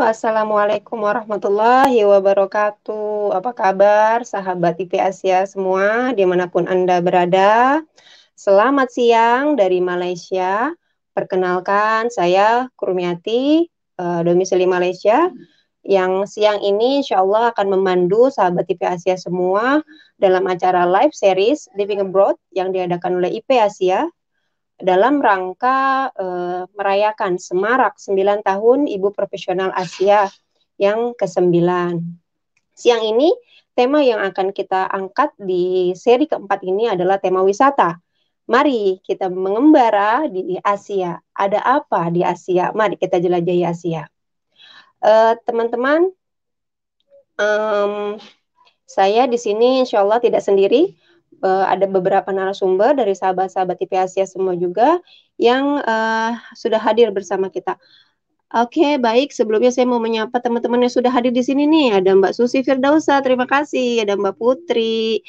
Assalamualaikum warahmatullahi wabarakatuh. Apa kabar sahabat IP Asia semua dimanapun Anda berada? Selamat siang dari Malaysia. Perkenalkan saya Kurmiati, domisili Malaysia. Yang siang ini insya Allah akan memandu sahabat IP Asia semua dalam acara live series Living Abroad yang diadakan oleh IP Asia dalam rangka merayakan Semarak 9 tahun Ibu Profesional Asia yang ke-9. Siang ini, tema yang akan kita angkat di seri keempat ini adalah tema wisata. Mari kita mengembara di Asia. Ada apa di Asia? Mari kita jelajahi Asia. Teman-teman, saya di sini insya Allah tidak sendiri. Ada beberapa narasumber dari sahabat-sahabat IP Asia semua juga yang sudah hadir bersama kita. Oke, baik. Sebelumnya saya mau menyapa teman-teman yang sudah hadir di sini nih. Ada Mbak Susi Firdausa, terima kasih. Ada Mbak Putri,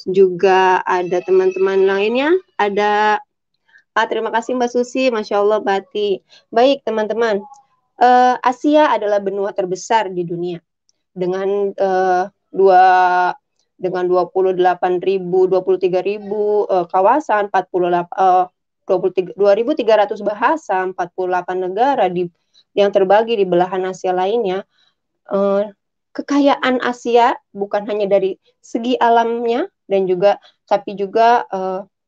juga ada teman-teman lainnya. Ada terima kasih Mbak Susi, Masya Allah Bati. Baik teman-teman, Asia adalah benua terbesar di dunia dengan 23.000 kawasan, 2.300 bahasa, 48 negara yang terbagi di belahan Asia lainnya. Kekayaan Asia bukan hanya dari segi alamnya tapi juga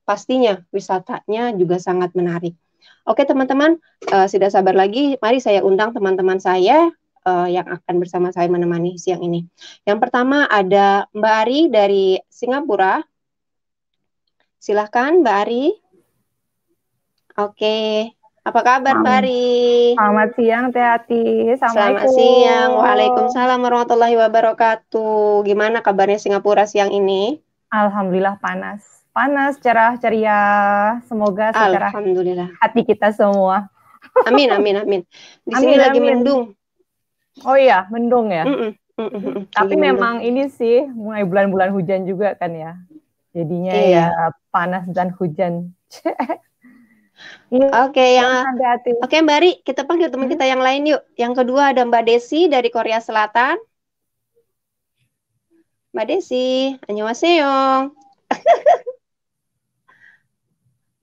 pastinya wisatanya juga sangat menarik. Oke teman-teman, tidak sabar lagi, mari saya undang teman-teman saya yang akan bersama saya menemani siang ini. Yang pertama ada Mbak Ari dari Singapura. Silahkan Mbak Ari. Oke, apa kabar Mbak Ari? Selamat siang Teh Ati. Selamat siang, waalaikumsalam warahmatullahi wabarakatuh. Gimana kabarnya Singapura siang ini? Alhamdulillah panas, cerah, ceria. Semoga secerah hati kita semua. Amin. Di sini lagi mendung. Oh iya, mendung ya. Tapi memang ini sih mulai bulan-bulan hujan juga kan ya. Jadinya ya panas dan hujan. Oke, Mbak Ari, kita panggil teman kita yang lain yuk. Yang kedua ada Mbak Desi dari Korea Selatan. Mbak Desi, annyeonghaseyo.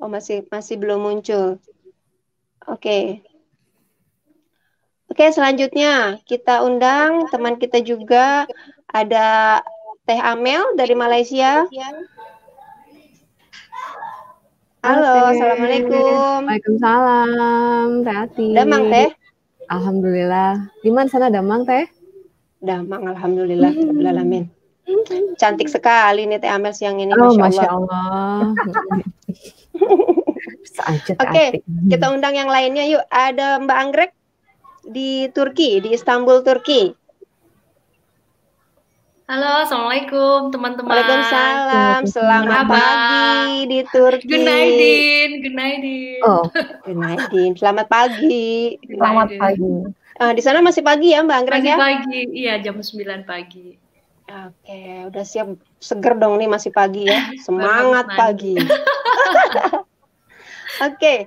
Oh, masih belum muncul. Oke, selanjutnya kita undang teman kita juga, ada Teh Amel dari Malaysia. Halo, Assalamualaikum. Waalaikumsalam, Teh Ati. Damang, Teh? Alhamdulillah. Gimana sana Damang, Teh? Damang, Alhamdulillah. Alamin. Cantik sekali nih Teh Amel siang ini, Masya Allah. Oke, kita undang yang lainnya yuk. Ada Mbak Anggrek di Turki, di Istanbul, Turki. Halo, Assalamualaikum teman-teman. Waalaikumsalam, selamat pagi di Turki. Gunaidin. Oh, Gunaidin, selamat pagi. Selamat pagi. Di sana masih pagi ya Mbak Anggrek ya? Masih pagi, iya jam 9 pagi. Oke, udah siap, seger dong nih masih pagi ya. Semangat pagi. Oke,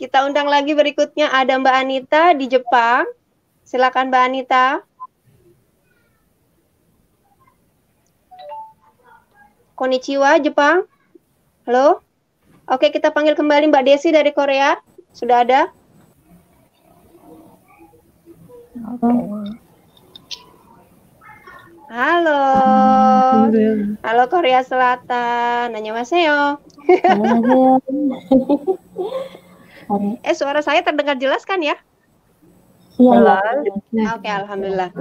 kita undang lagi berikutnya ada Mbak Anita di Jepang. Silakan Mbak Anita. Konnichiwa Jepang. Halo. Oke, kita panggil kembali Mbak Desi dari Korea. Sudah ada? Halo. Halo Korea Selatan. Annyeonghaseyo. Suara saya terdengar jelas kan ya? Iya. Oke, alhamdulillah.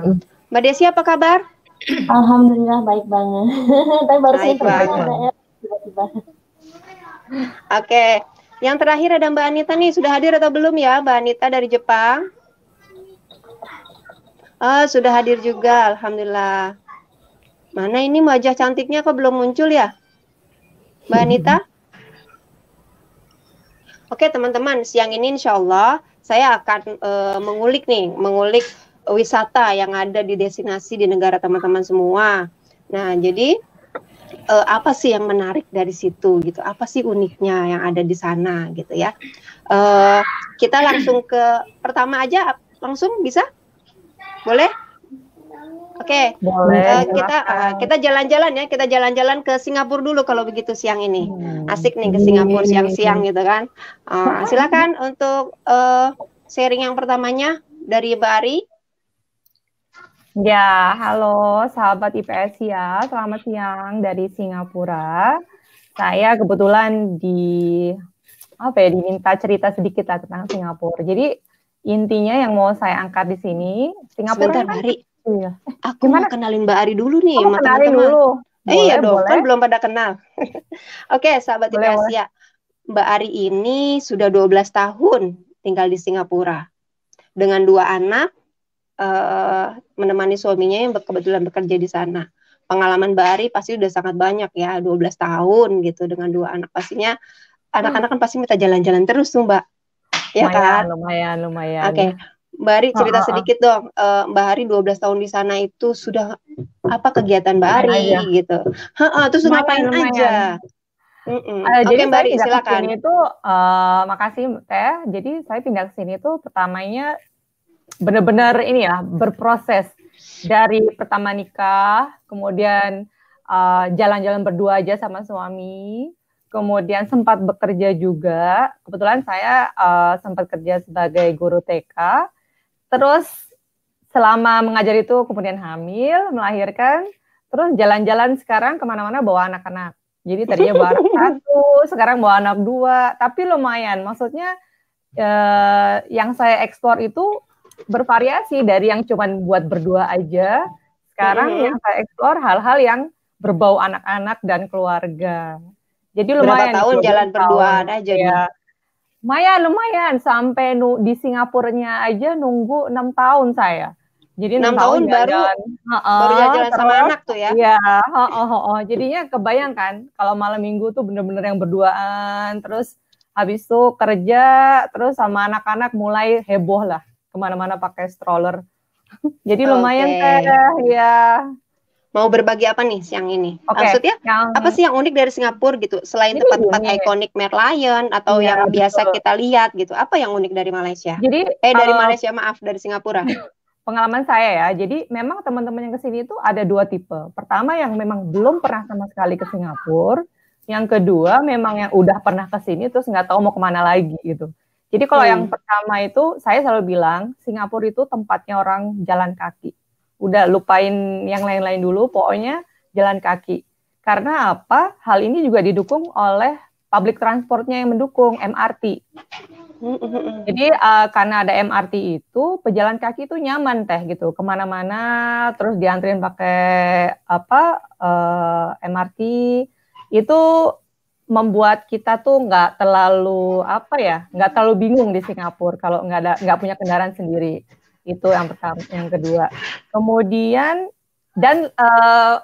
Mbak Desi apa kabar? Alhamdulillah baik banget. Tapi baru tiba-tiba. Oke, yang terakhir ada Mbak Anita nih, sudah hadir atau belum ya Mbak Anita dari Jepang? Oh, sudah hadir juga, alhamdulillah. Mana ini wajah cantiknya kok belum muncul ya, Mbak Anita? Oke teman-teman, siang ini insya Allah saya akan mengulik wisata yang ada di destinasi di negara teman-teman semua. Nah, jadi apa sih yang menarik dari situ gitu? Apa sih uniknya yang ada di sana gitu ya? Kita langsung ke pertama aja, langsung bisa? Boleh? Oke, Boleh. kita jalan-jalan ya, kita jalan-jalan ke Singapura dulu kalau begitu siang ini. Asik nih ke Singapura siang-siang gitu kan. Silakan untuk sharing yang pertamanya dari Mbak Ari. Ya, halo sahabat IPS ya, selamat siang dari Singapura. Saya kebetulan diminta cerita sedikit lah tentang Singapura. Jadi intinya yang mau saya angkat di sini, Singapura. Sebentar, Mbak Ari. Iya. Aku mau kenalin Mbak Ari dulu nih sama teman-teman. Dulu. Iya dong, kan belum pada kenal. Oke, sahabat IPS ya. Mbak Ari ini sudah 12 tahun tinggal di Singapura. Dengan 2 anak, menemani suaminya yang kebetulan bekerja di sana. Pengalaman Mbak Ari pasti udah sangat banyak ya, 12 tahun gitu dengan 2 anak. Pastinya anak-anak kan pasti minta jalan-jalan terus tuh Mbak. Ya kan? Lumayan. Oke. Mbak Ari cerita sedikit dong, Mbak Ari 12 tahun di sana itu sudah apa kegiatan Mbak Ari gitu. Terus ngapain aja? Jadi Mbak Ari silakan. Itu makasih Teh. Jadi saya pindah ke sini tuh pertamanya benar-benar ini ya, berproses dari pertama nikah, kemudian jalan-jalan berdua aja sama suami. Kemudian sempat bekerja juga. Kebetulan saya sempat kerja sebagai guru TK. Terus selama mengajar itu kemudian hamil, melahirkan. Terus jalan-jalan sekarang kemana-mana bawa anak-anak. Jadi tadinya bawa anak 1, sekarang bawa anak 2. Tapi lumayan, maksudnya yang saya eksplor itu bervariasi dari yang cuman buat berdua aja. Sekarang yang saya eksplor hal-hal yang berbau anak-anak dan keluarga. Jadi lumayan. Berapa tahun jalan berduaan aja ya. Lumayan sampai di Singapurnya aja nunggu 6 tahun saya. Jadi 6 tahun baru jalan sama anak tuh ya. Iya, jadinya kebayangkan kalau malam minggu tuh bener-bener yang berduaan, terus habis itu kerja, terus sama anak-anak mulai heboh lah, kemana-mana pakai stroller. Jadi lumayan ya. Mau berbagi apa nih siang ini? Maksudnya apa sih yang unik dari Singapura gitu? Selain tempat-tempat ikonik Merlion atau yang biasa kita lihat gitu. Apa yang unik dari Malaysia? Dari Malaysia, maaf, dari Singapura. Pengalaman saya ya. Jadi memang teman-teman yang kesini itu ada 2 tipe. Pertama yang memang belum pernah sama sekali ke Singapura. Yang kedua memang yang udah pernah ke sini terus nggak tahu mau kemana lagi gitu. Jadi kalau yang pertama itu saya selalu bilang Singapura itu tempatnya orang jalan kaki. Udah lupain yang lain-lain dulu, pokoknya jalan kaki. Karena apa? Hal ini juga didukung oleh public transportnya yang mendukung, MRT. Jadi karena ada MRT itu, pejalan kaki itu nyaman Teh gitu, kemana-mana, terus dianterin pakai MRT, itu membuat kita tuh nggak terlalu bingung di Singapura kalau nggak punya kendaraan sendiri. Itu yang pertama. Yang kedua, kemudian dan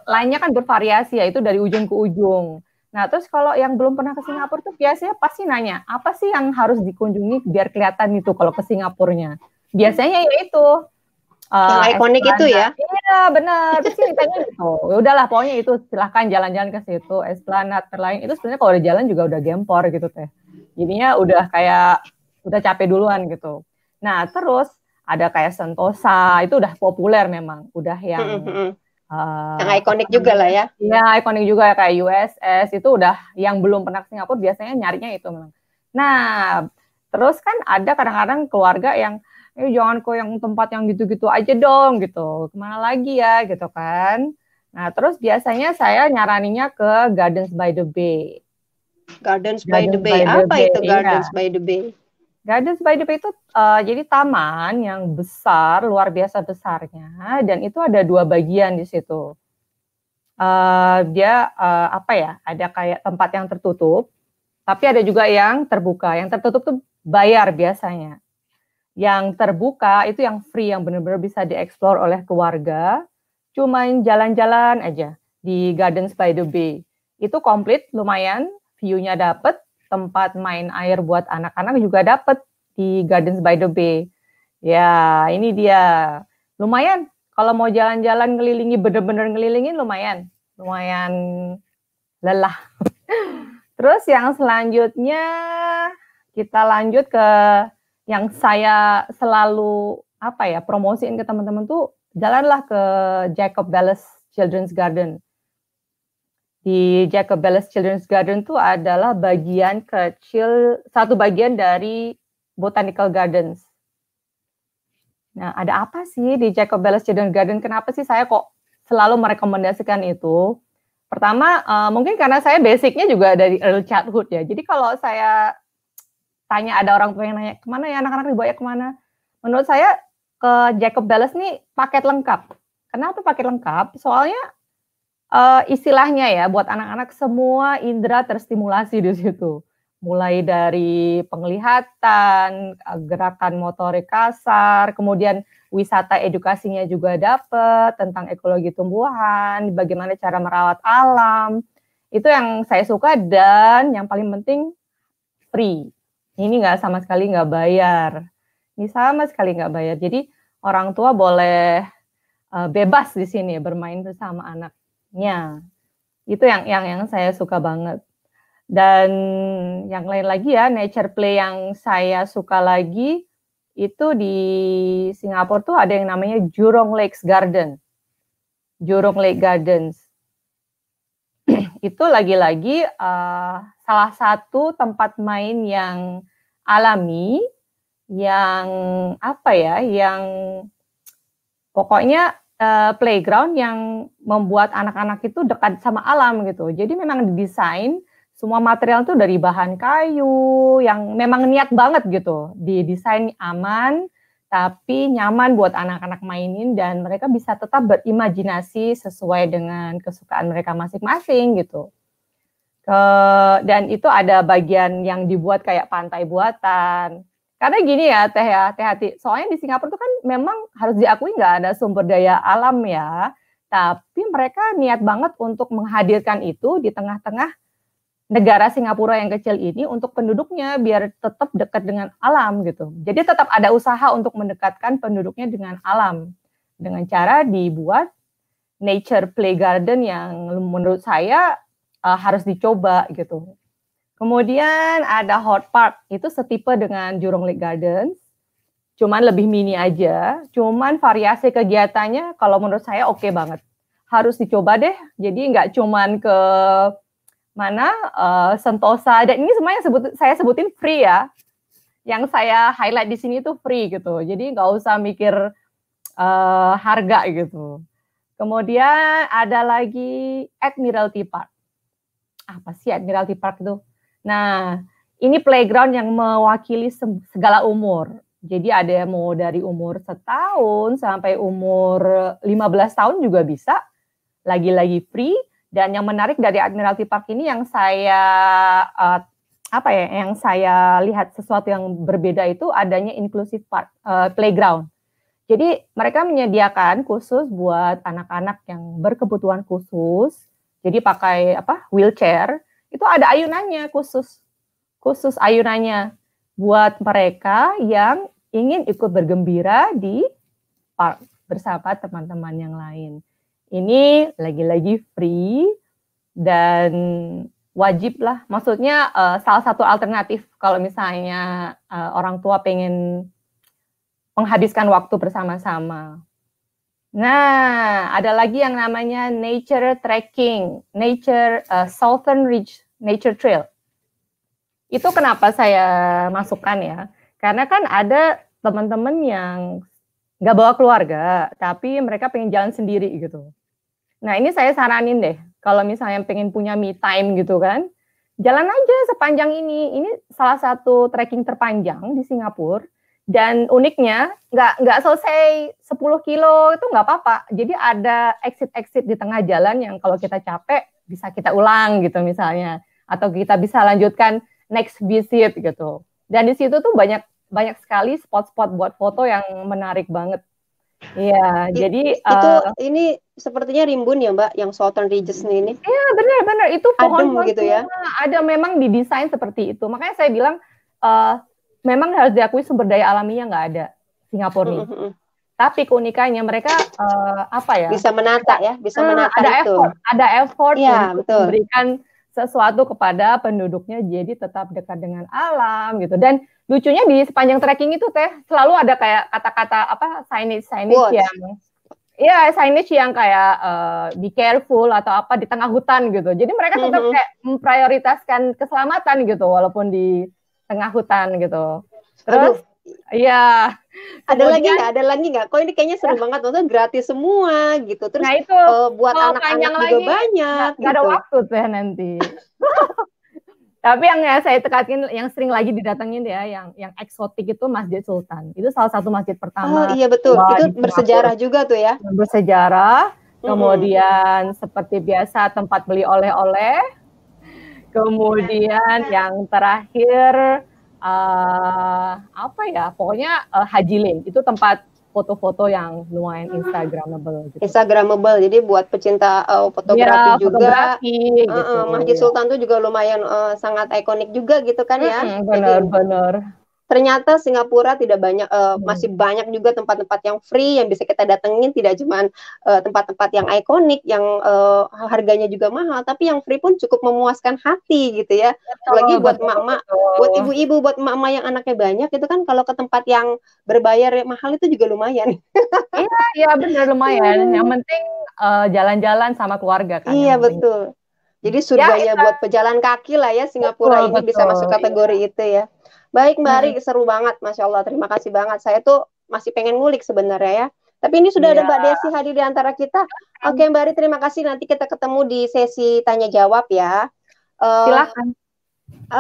lainnya kan bervariasi ya, itu dari ujung ke ujung. Nah terus kalau yang belum pernah ke Singapura tuh biasanya pasti nanya apa sih yang harus dikunjungi biar kelihatan itu kalau ke Singapurnya. Biasanya ya itu yang ikonik itu ya. Iya benar. Terus ditanya gitu. Udahlah pokoknya itu silahkan jalan-jalan ke situ. Esplanade terlain itu sebenarnya kalau udah jalan juga udah gempor gitu Teh. Jadinya udah capek duluan gitu. Nah terus ada kayak Sentosa, itu udah populer memang, udah yang ikonik juga lah ya. Iya, ikonik juga kayak USS, itu udah yang belum pernah ke Singapura biasanya nyarinya itu memang. Nah, terus kan ada kadang-kadang keluarga yang jangan kok yang tempat yang gitu-gitu aja dong gitu, kemana lagi ya gitu kan. Nah, terus biasanya saya nyaraninya ke Gardens by the Bay. Gardens by the Bay, apa itu Gardens by the Bay? Gardens by the Bay itu jadi taman yang besar, luar biasa besarnya, dan itu ada 2 bagian di situ. Dia ada kayak tempat yang tertutup, tapi ada juga yang terbuka. Yang tertutup tuh bayar biasanya. Yang terbuka itu yang free, yang benar-benar bisa dieksplor oleh keluarga. Cuman jalan-jalan aja di Gardens by the Bay. Itu komplit, lumayan, view-nya dapet. Tempat main air buat anak-anak juga dapat di Gardens by the Bay. Ya, ini dia. Lumayan. Kalau mau jalan-jalan ngelilingi, bener-bener ngelilingin lumayan lelah. Terus yang selanjutnya kita lanjut ke yang saya selalu promosiin ke teman-teman tuh jalanlah ke Jacob Bellis Children's Garden. Di Jacob Bellis Children's Garden tuh adalah bagian kecil, satu bagian dari Botanical Gardens. Nah, ada apa sih di Jacob Bellis Children's Garden? Kenapa sih saya kok selalu merekomendasikan itu? Pertama, mungkin karena saya basicnya juga dari early childhood ya. Jadi kalau saya tanya, ada orang tua yang nanya, kemana ya anak-anak dibawa kemana? Menurut saya ke Jacob Bellis nih paket lengkap. Kenapa paket lengkap? Soalnya istilahnya ya, buat anak-anak semua indera terstimulasi di situ. Mulai dari penglihatan, gerakan motorik kasar, kemudian wisata edukasinya juga dapat tentang ekologi tumbuhan, bagaimana cara merawat alam. Itu yang saya suka, dan yang paling penting free. Ini sama sekali nggak bayar. Ini sama sekali nggak bayar. Jadi orang tua boleh bebas di sini bermain bersama anaknya. Itu yang saya suka banget. Dan yang lain lagi ya, nature play yang saya suka lagi itu di Singapura tuh ada yang namanya Jurong Lakes Garden. Jurong Lake Gardens. Itu lagi-lagi salah satu tempat main yang alami, yang yang pokoknya playground yang membuat anak-anak itu dekat sama alam gitu. Jadi memang didesain semua material tuh dari bahan kayu yang memang niat banget gitu. Didesain aman, tapi nyaman buat anak-anak mainin, dan mereka bisa tetap berimajinasi sesuai dengan kesukaan mereka masing-masing gitu. Dan itu ada bagian yang dibuat kayak pantai buatan. Karena gini ya, Teh Hati, soalnya di Singapura itu kan memang harus diakui nggak ada sumber daya alam ya, tapi mereka niat banget untuk menghadirkan itu di tengah-tengah negara Singapura yang kecil ini untuk penduduknya biar tetap dekat dengan alam gitu. Jadi tetap ada usaha untuk mendekatkan penduduknya dengan alam dengan cara dibuat nature play garden yang menurut saya harus dicoba gitu. Kemudian ada Hort Park, itu setipe dengan Jurong Lake Gardens, cuman lebih mini aja, cuman variasi kegiatannya kalau menurut saya oke banget. Harus dicoba deh, jadi nggak cuman ke Sentosa, dan ini semuanya saya sebutin free ya. Yang saya highlight di sini tuh free gitu, jadi nggak usah mikir harga gitu. Kemudian ada lagi Admiralty Park. Apa sih Admiralty Park itu? Nah, ini playground yang mewakili segala umur. Jadi ada mau dari umur 1 tahun sampai umur 15 tahun juga bisa. Lagi-lagi free. Dan yang menarik dari Admiralty Park ini yang saya yang saya lihat sesuatu yang berbeda itu adanya inclusive park, playground. Jadi mereka menyediakan khusus buat anak-anak yang berkebutuhan khusus. Jadi pakai wheelchair, itu ada ayunannya khusus ayunannya buat mereka yang ingin ikut bergembira di park bersama teman-teman yang lain. Ini lagi-lagi free dan wajib lah. Maksudnya salah satu alternatif kalau misalnya orang tua pengen menghabiskan waktu bersama-sama. Nah, ada lagi yang namanya nature trekking, Southern Ridge Nature Trail. Itu kenapa saya masukkan ya? Karena kan ada teman-teman yang nggak bawa keluarga, tapi mereka pengen jalan sendiri gitu. Nah, ini saya saranin deh, kalau misalnya pengen punya me time gitu kan, jalan aja sepanjang ini. Ini salah satu trekking terpanjang di Singapura, dan uniknya nggak selesai 10 kilo itu nggak apa-apa. Jadi ada exit-exit di tengah jalan yang kalau kita capek bisa kita ulang gitu misalnya, atau kita bisa lanjutkan next visit gitu. Dan di situ tuh banyak sekali spot-spot buat foto yang menarik banget. Iya, jadi itu ini sepertinya rimbun ya Mbak, yang Southern Ridges ini. Iya, benar itu pohon gitu ya. Ada memang didesain seperti itu. Makanya saya bilang memang harus diakui sumber daya alaminya nggak ada Singapura nih. Tapi keunikannya mereka bisa menata ya, bisa menata ada effort ya, untuk betul. memberikan sesuatu kepada penduduknya, jadi tetap dekat dengan alam gitu. Dan lucunya di sepanjang trekking itu Teh selalu ada kayak kata-kata apa signage yang iya signage yang kayak be careful atau apa di tengah hutan gitu. Jadi mereka tetap kayak memprioritaskan keselamatan gitu walaupun di tengah hutan gitu. Terus iya. Ada lagi nggak? Kok ini kayaknya seru banget, maksudnya gratis semua gitu. Terus nah itu, buat anak-anak juga banyak. Nggak ada waktu Teh nanti. Tapi yang saya tekatin, yang sering lagi didatengin ya, yang eksotik itu Masjid Sultan. Itu salah satu masjid pertama. Oh iya betul, itu bersejarah juga tuh ya. Bersejarah. Kemudian seperti biasa tempat beli oleh-oleh. Kemudian yang terakhir apa ya? Pokoknya Haji Lane itu tempat foto-foto yang lumayan Instagramable. Gitu. Instagramable, jadi buat pecinta fotografi juga. Gitu. Masjid Sultan tuh juga lumayan sangat ikonik juga gitu kan ya. Benar-benar. Ternyata Singapura tidak banyak, masih banyak juga tempat-tempat yang free yang bisa kita datengin, tidak cuma tempat-tempat yang ikonik, yang harganya juga mahal, tapi yang free pun cukup memuaskan hati gitu ya. Lagi buat emak-emak, buat ibu-ibu, buat emak-emak yang anaknya banyak, itu kan kalau ke tempat yang berbayar mahal itu juga lumayan. Iya benar lumayan. Yang penting jalan-jalan sama keluarga kan. Iya betul. Jadi surganya buat pejalan kaki lah ya Singapura ini bisa masuk kategori itu ya. Baik Mbak Ari, seru banget, Masya Allah, terima kasih banget. Saya tuh masih pengen ngulik sebenarnya ya. Tapi ini sudah ada Mbak Desi hadir di antara kita. Oke Mbak Ari, terima kasih. Nanti kita ketemu di sesi tanya jawab ya. Silakan.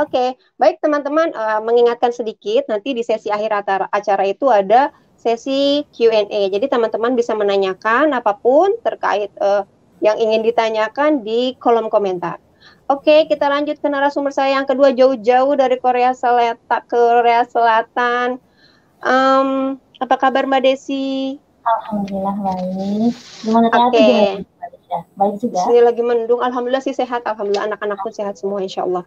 Oke, baik teman-teman, mengingatkan sedikit, nanti di sesi akhir acara itu ada sesi Q&A. Jadi teman-teman bisa menanyakan apapun terkait yang ingin ditanyakan di kolom komentar. Oke, kita lanjut ke narasumber saya yang kedua, jauh-jauh dari Korea Selatan. Apa kabar Mbak Desi? Alhamdulillah baik. Gimana baik juga. Sini lagi mendung. Alhamdulillah sih sehat. Alhamdulillah anak-anak pun sehat semua, insya Allah.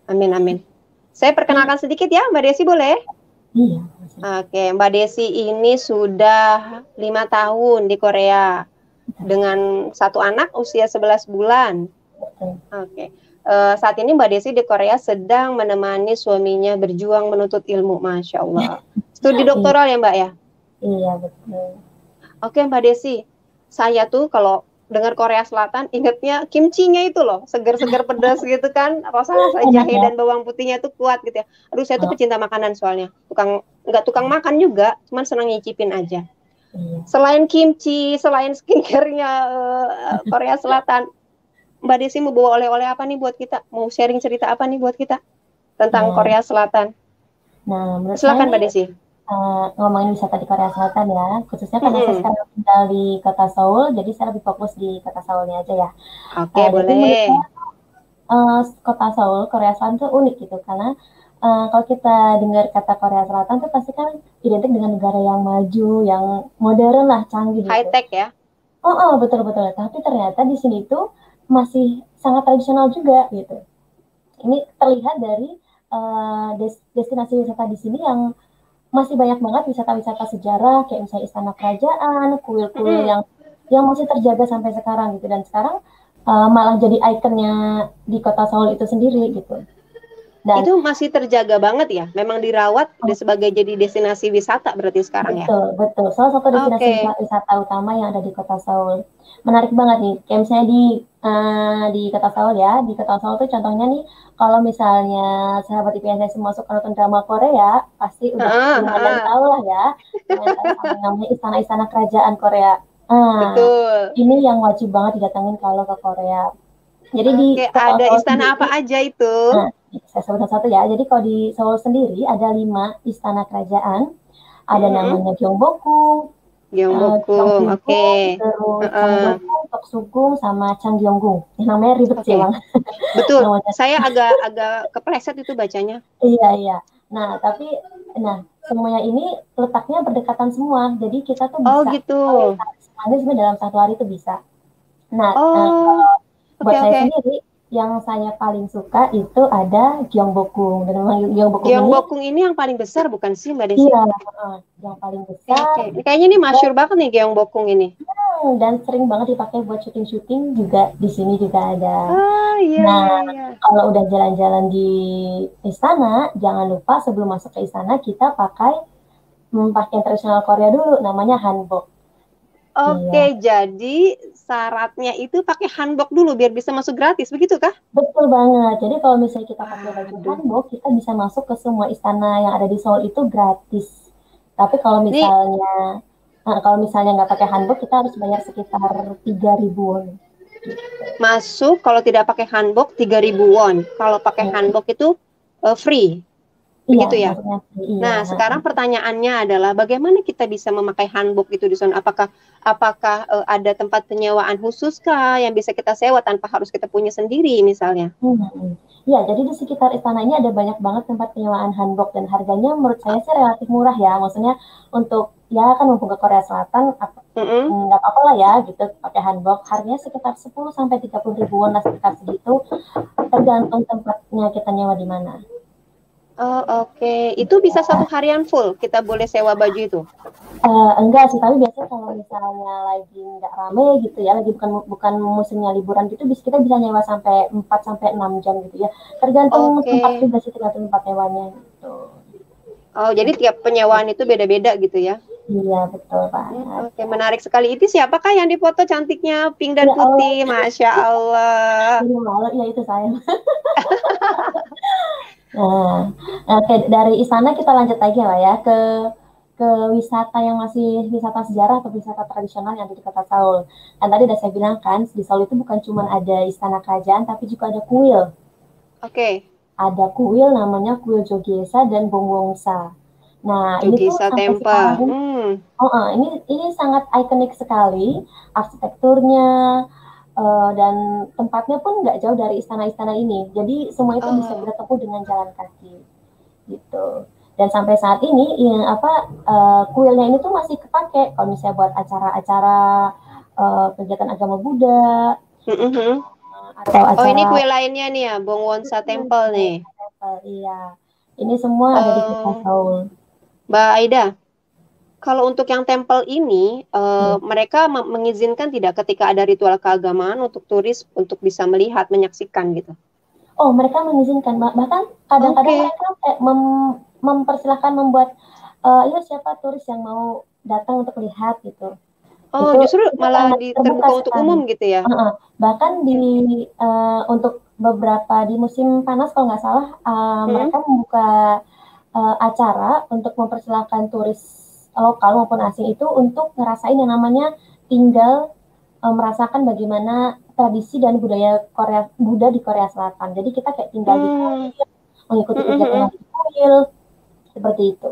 Amin amin. Saya perkenalkan sedikit ya, Mbak Desi boleh? Iya. Oke, Mbak Desi ini sudah 5 tahun di Korea dengan satu anak usia 11 bulan. Oke. Saat ini Mbak Desi di Korea sedang menemani suaminya berjuang menuntut ilmu, Masya Allah. Studi doktoral ya Mbak ya? Iya betul. Oke Mbak Desi, saya tuh kalau dengar Korea Selatan ingatnya kimchinya itu loh, segar-segar pedas gitu kan, rasa jahe dan bawang putihnya tuh kuat gitu ya. Aduh saya tuh pecinta makanan soalnya, nggak tukang makan juga, cuman senang nyicipin aja. Selain kimchi, selain skincare-nya Korea Selatan, Mbak Desi mau bawa oleh-oleh apa nih buat kita? Mau sharing cerita apa nih buat kita tentang Korea Selatan? Nah, silakan Mbak Desi. Ngomongin wisata di Korea Selatan ya, khususnya karena saya sekarang tinggal di kota Seoul, jadi saya lebih fokus di kota Seoulnya aja ya. Oke, boleh. Kota Seoul, Korea Selatan tuh unik gitu, karena kalau kita dengar kata Korea Selatan tuh pasti kan identik dengan negara yang maju, yang modern lah, canggih gitu. High tech ya? Betul-betul. Tapi ternyata di sini tuh masih sangat tradisional juga gitu. Ini terlihat dari destinasi wisata di sini yang masih banyak banget wisata-wisata sejarah kayak misalnya istana kerajaan, kuil-kuil yang masih terjaga sampai sekarang gitu, dan sekarang malah jadi ikonnya di kota Seoul itu sendiri gitu. Dan itu masih terjaga banget ya, memang dirawat sebagai jadi destinasi wisata berarti sekarang ya? Betul. Salah satu destinasi wisata utama yang ada di kota Seoul. Menarik banget nih, kayak misalnya di kota Seoul ya, di kota Seoul tuh contohnya nih, kalau misalnya sahabat IPS masuk nonton drama Korea, pasti udah lumayan tahu lah ya, namanya istana-istana kerajaan Korea. Betul. Ini yang wajib banget didatangin kalau ke Korea. Jadi ada istana apa aja itu? Saya sebutkan satu ya. Jadi kalau di Seoul sendiri ada 5 istana kerajaan. Ada namanya Gyeongbokgung, oke. Terus Gyeongbokgung, Toksugung, sama Changgyeonggung. Yang namanya ribet sih bang. Betul. Saya agak kepleset itu bacanya. Iya. Nah semuanya ini letaknya berdekatan semua. Jadi kita tuh bisa. Oh gitu. Sebenarnya dalam satu hari itu bisa. Buat saya sendiri, yang saya paling suka itu ada Gyeongbokgung. Dan memang Gyeongbokgung ini yang paling besar bukan sih Mbak Desi? Iya, yang paling besar. Kayaknya ini masyhur banget nih Gyeongbokgung ini. dan sering banget dipakai buat syuting-syuting juga di sini juga ada. Oh iya Nah, iya iya. kalau udah jalan-jalan di istana, jangan lupa sebelum masuk ke istana kita pakai pakaian tradisional Korea dulu, namanya hanbok. Iya, Oke, jadi syaratnya itu pakai hanbok dulu biar bisa masuk gratis, begitu kah? betul banget. Jadi kalau misalnya kita pakai baju Waduh. hanbok, kita bisa masuk ke semua istana yang ada di Seoul itu gratis. Tapi Nih, kalau misalnya nggak pakai hanbok, kita harus bayar sekitar 3.000 won. masuk kalau tidak pakai hanbok 3.000 won. Kalau pakai Hmm, hanbok itu free, iya, begitu ya? maksudnya iya. Nah, sekarang pertanyaannya adalah bagaimana kita bisa memakai hanbok itu di sana? Apakah ada tempat penyewaan khusus kah yang bisa kita sewa tanpa harus kita punya sendiri misalnya? Ya, jadi di sekitar istana ini ada banyak banget tempat penyewaan hanbok dan harganya menurut saya sih relatif murah ya. Maksudnya untuk ya kan mumpung ke Korea Selatan Mm-mm. nggak apa-apa lah ya gitu pakai hanbok. Harganya sekitar 10 sampai 30 ribuan lah sekitar segitu tergantung tempatnya kita nyewa di mana. Oh, oke. Itu bisa satu harian full kita boleh sewa baju itu. Enggak sih, tapi biasanya kalau misalnya lagi nggak rame gitu ya, lagi bukan bukan musimnya liburan gitu, kita bisa nyewa sampai 4 sampai 6 jam gitu ya. Tergantung Oke. tempat juga sih, tergantung tempat nyewanya gitu. Oh, jadi tiap penyewaan itu beda-beda gitu ya? Iya, betul banget. Oke, menarik sekali. Itu siapakah yang difoto cantiknya pink dan Ya Allah, putih? Masya Allah. jadi malu ya itu saya. Nah, oke, dari istana kita lanjut lagi lah ya ke wisata yang masih wisata sejarah atau wisata tradisional yang ada di kota Seoul. Dan tadi udah saya bilang kan, di Seoul itu bukan cuma ada istana kerajaan, tapi juga ada kuil. Oke, Ada kuil namanya kuil Jogyesa dan Bongwongsa. Nah, ini tuh Jogisa sampai Temple. sekarang, ini sangat ikonik sekali arsitekturnya, dan tempatnya pun nggak jauh dari istana-istana ini. Jadi semua itu bisa Oh, kita tempuh dengan jalan kaki, gitu. Dan sampai saat ini, kuilnya ini tuh masih kepake kalau misalnya buat acara-acara kegiatan agama Buddha mm-mm. atau Oh, ini acara kue lainnya nih ya, Bongwonsa Temple nih. iya. Ini semua ada di kota Eh, Seoul. Mbak Aida, kalau untuk yang temple ini, Iya. mereka mengizinkan tidak ketika ada ritual keagamaan untuk turis untuk bisa melihat, menyaksikan gitu? Oh, mereka mengizinkan, bahkan kadang-kadang Oke. mereka mempersilahkan membuat, ya siapa turis yang mau datang untuk lihat gitu. Oh, Itu justru itu malah sangat terbuka terbuka untuk sekali. umum gitu ya? Bahkan Oke. untuk beberapa di musim panas kalau nggak salah, Hmm? mereka membuka acara untuk mempersilahkan turis lokal maupun asing itu untuk ngerasain yang namanya tinggal, merasakan bagaimana tradisi dan budaya Buddha di Korea Selatan. Jadi kita kayak tinggal di Hmm. kuil, mengikuti Mm, mm, kegiatan yang mm. di kuil, seperti itu.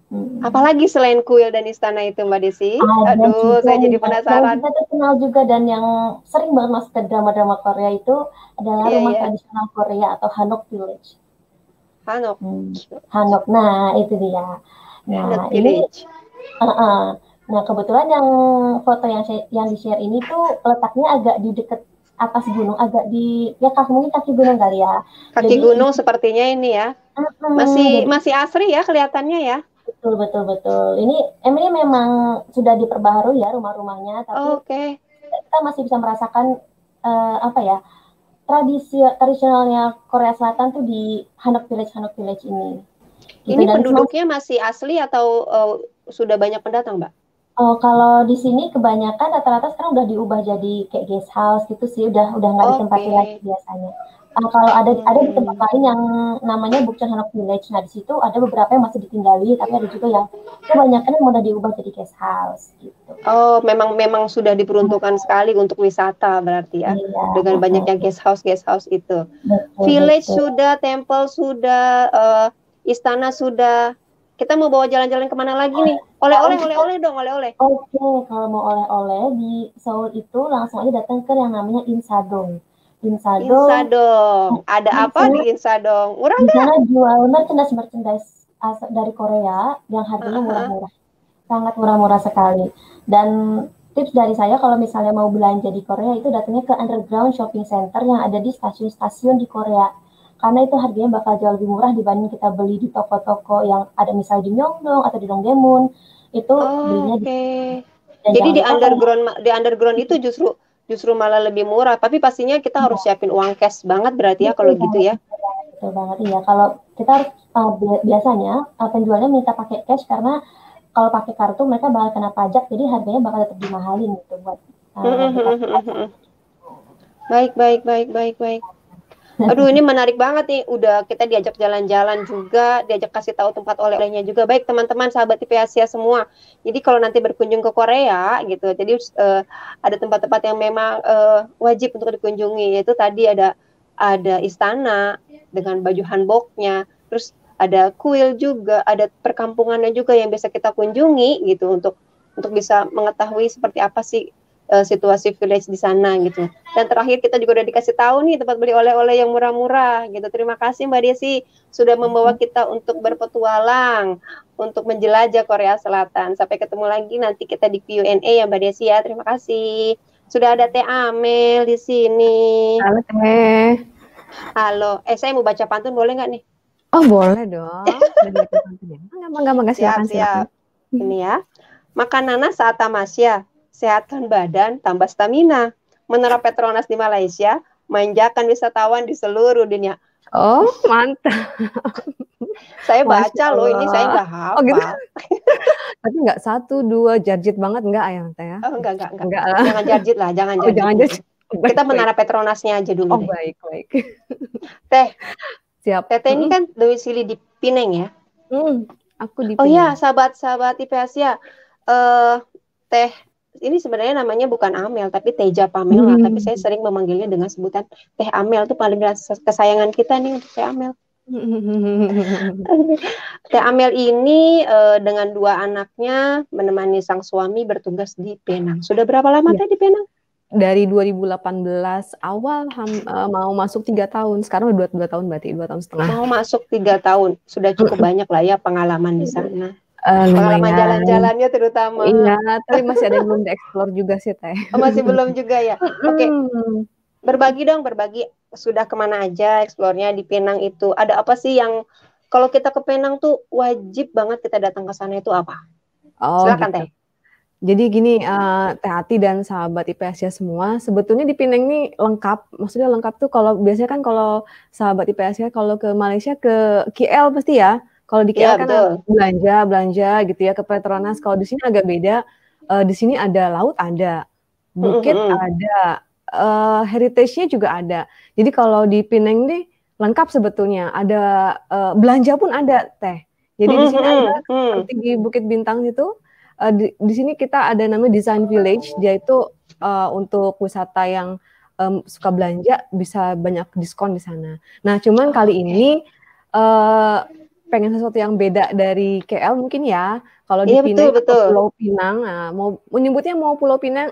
Hmm. Apalagi selain kuil dan istana itu, Mbak Desi? Ada Aduh, juga saya nih, jadi yang penasaran. juga terkenal juga dan yang sering banget masuk ke drama-drama Korea itu adalah Iya, rumah iya. tradisional Korea atau Hanok Village. Hanok. Hanok, nah itu dia. Hanok Nah ini, Village. uh-uh. Nah kebetulan yang foto yang di-share ini tuh letaknya agak di deket atas gunung, agak di ya mungkin kaki gunung kali ya. Kaki Jadi, gunung sepertinya ini ya. Masih jadi masih asri ya kelihatannya ya. betul betul betul. Ini memang sudah diperbaharui ya rumah-rumahnya, tapi Oke. kita masih bisa merasakan apa ya tradisionalnya Korea Selatan tuh di Hanok Village ini gitu. Ini Dan penduduknya masih asli atau sudah banyak pendatang, Mbak? kalau di sini kebanyakan rata-rata sekarang udah diubah jadi kayak guest house gitu sih, udah nggak ditempati lagi Oke. biasanya. Kalau ada di tempat Hmm. lain yang namanya Bukchon Hanok Village. Nah di situ ada beberapa yang masih ditinggali, tapi ada juga yang kebanyakan yang udah diubah jadi guest house gitu. Oh, memang sudah diperuntukkan sekali untuk wisata berarti ya. Iya, Dengan banyaknya guest house itu. betul Village betul. sudah, temple sudah, istana sudah. Kita mau bawa jalan-jalan kemana lagi nih? Paling Oleh-oleh dong, oleh-oleh. Oke, kalau mau oleh-oleh di Seoul itu langsung aja datang ke yang namanya Insadong. Insadong Insadong. Ada di apa sana di Insadong? Murah di nggak? sana jual merchandise dari Korea yang harganya Uh-huh. murah-murah, sangat murah-murah sekali. Dan tips dari saya kalau misalnya mau belanja di Korea itu datangnya ke underground shopping center yang ada di stasiun-stasiun di Korea. Karena itu harganya bakal jauh lebih murah dibanding kita beli di toko-toko yang ada misalnya di Myeongdong atau di Dongdaemun. Itu belinya di Oke. Dan Jadi jangan lupa di underground itu justru malah lebih murah, tapi pastinya kita harus siapin uang cash banget berarti ya kalau gitu ya. betul banget iya. Kalau kita harus biasanya penjualnya minta pakai cash karena kalau pakai kartu mereka bakal kena pajak, jadi harganya bakal tetap dimahalin gitu buat Baik. Aduh, ini menarik banget nih. Udah kita diajak jalan-jalan juga, diajak kasih tahu tempat oleh-olehnya juga. Baik teman-teman, sahabat IP Asia semua. Jadi kalau nanti berkunjung ke Korea gitu, jadi ada tempat-tempat yang memang wajib untuk dikunjungi. Yaitu tadi ada istana dengan baju hanboknya, terus ada kuil juga, ada perkampungannya juga yang bisa kita kunjungi gitu untuk bisa mengetahui seperti apa sih situasi village di sana gitu. Dan terakhir kita juga udah dikasih tahu nih tempat beli oleh-oleh yang murah-murah gitu. Terima kasih Mbak Desi sudah membawa kita untuk berpetualang, untuk menjelajah Korea Selatan. Sampai ketemu lagi nanti kita di Q&A ya Mbak Desi ya. Terima kasih. Sudah ada Teh Amel di sini. Halo Teh. Halo. Saya mau baca pantun boleh nggak nih? Oh boleh dong. Gampang. Silakan. Ini ya. Makan nanas saat tamasya. Sehatkan badan, tambah stamina. Menara Petronas di Malaysia, manjakan wisatawan di seluruh dunia. Oh, mantap. Saya baca loh, ini saya nggak hafal. Oh gitu? Tapi nggak 1, 2, jarjit banget nggak ya, Teh ya? Oh, enggak. Jangan jarjit lah, jangan jarjit. Kita Menara Petronasnya aja dulu. Oh, baik. Teh, siap. Teh ini kan domisili di Pineng ya? Aku di Pineng. Oh iya, sahabat-sahabat IP Asia. Teh ini sebenarnya namanya bukan Amel tapi Teja Pamela, tapi saya sering memanggilnya dengan sebutan Teh Amel. Itu paling kesayangan kita nih untuk Teh Amel. Teh Amel ini dengan 2 anaknya menemani sang suami bertugas di Penang. Sudah berapa lama Teh di Penang? Dari 2018 awal mau masuk 3 tahun. Sekarang udah 2 tahun berarti 2 tahun setengah. Mau masuk 3 tahun. Sudah cukup banyak lah ya pengalaman di sana. Pengalaman lumayan. jalan-jalannya terutama. Iya, tapi masih ada yang belum dieksplor juga sih Teh. Masih belum juga ya. Oke. Berbagi sudah kemana aja eksplornya di Penang itu? Ada apa sih yang kalau kita ke Penang tuh wajib banget kita datang ke sana itu apa? Silakan gitu. Teh. Jadi gini, Teh Ati dan sahabat IP Asia semua, sebetulnya di Penang ini lengkap. Maksudnya lengkap tuh kalau biasanya kan kalau sahabat IP Asia kalau ke Malaysia ke KL pasti ya. Kalau di KL kan belanja gitu ya ke Petronas. Kalau di sini agak beda. Di sini ada laut, ada bukit, ada heritage-nya juga ada. Jadi kalau di Penang nih lengkap sebetulnya. Ada belanja pun ada Teh. Jadi di sini ada seperti di Bukit Bintang itu. Di sini kita ada namanya Design Village. Dia itu untuk wisata yang suka belanja bisa banyak diskon di sana. Nah, cuman kali ini pengen sesuatu yang beda dari KL mungkin ya. Kalau di Pinang atau Pulau Pinang, nah, mau menyebutnya mau Pulau Pinang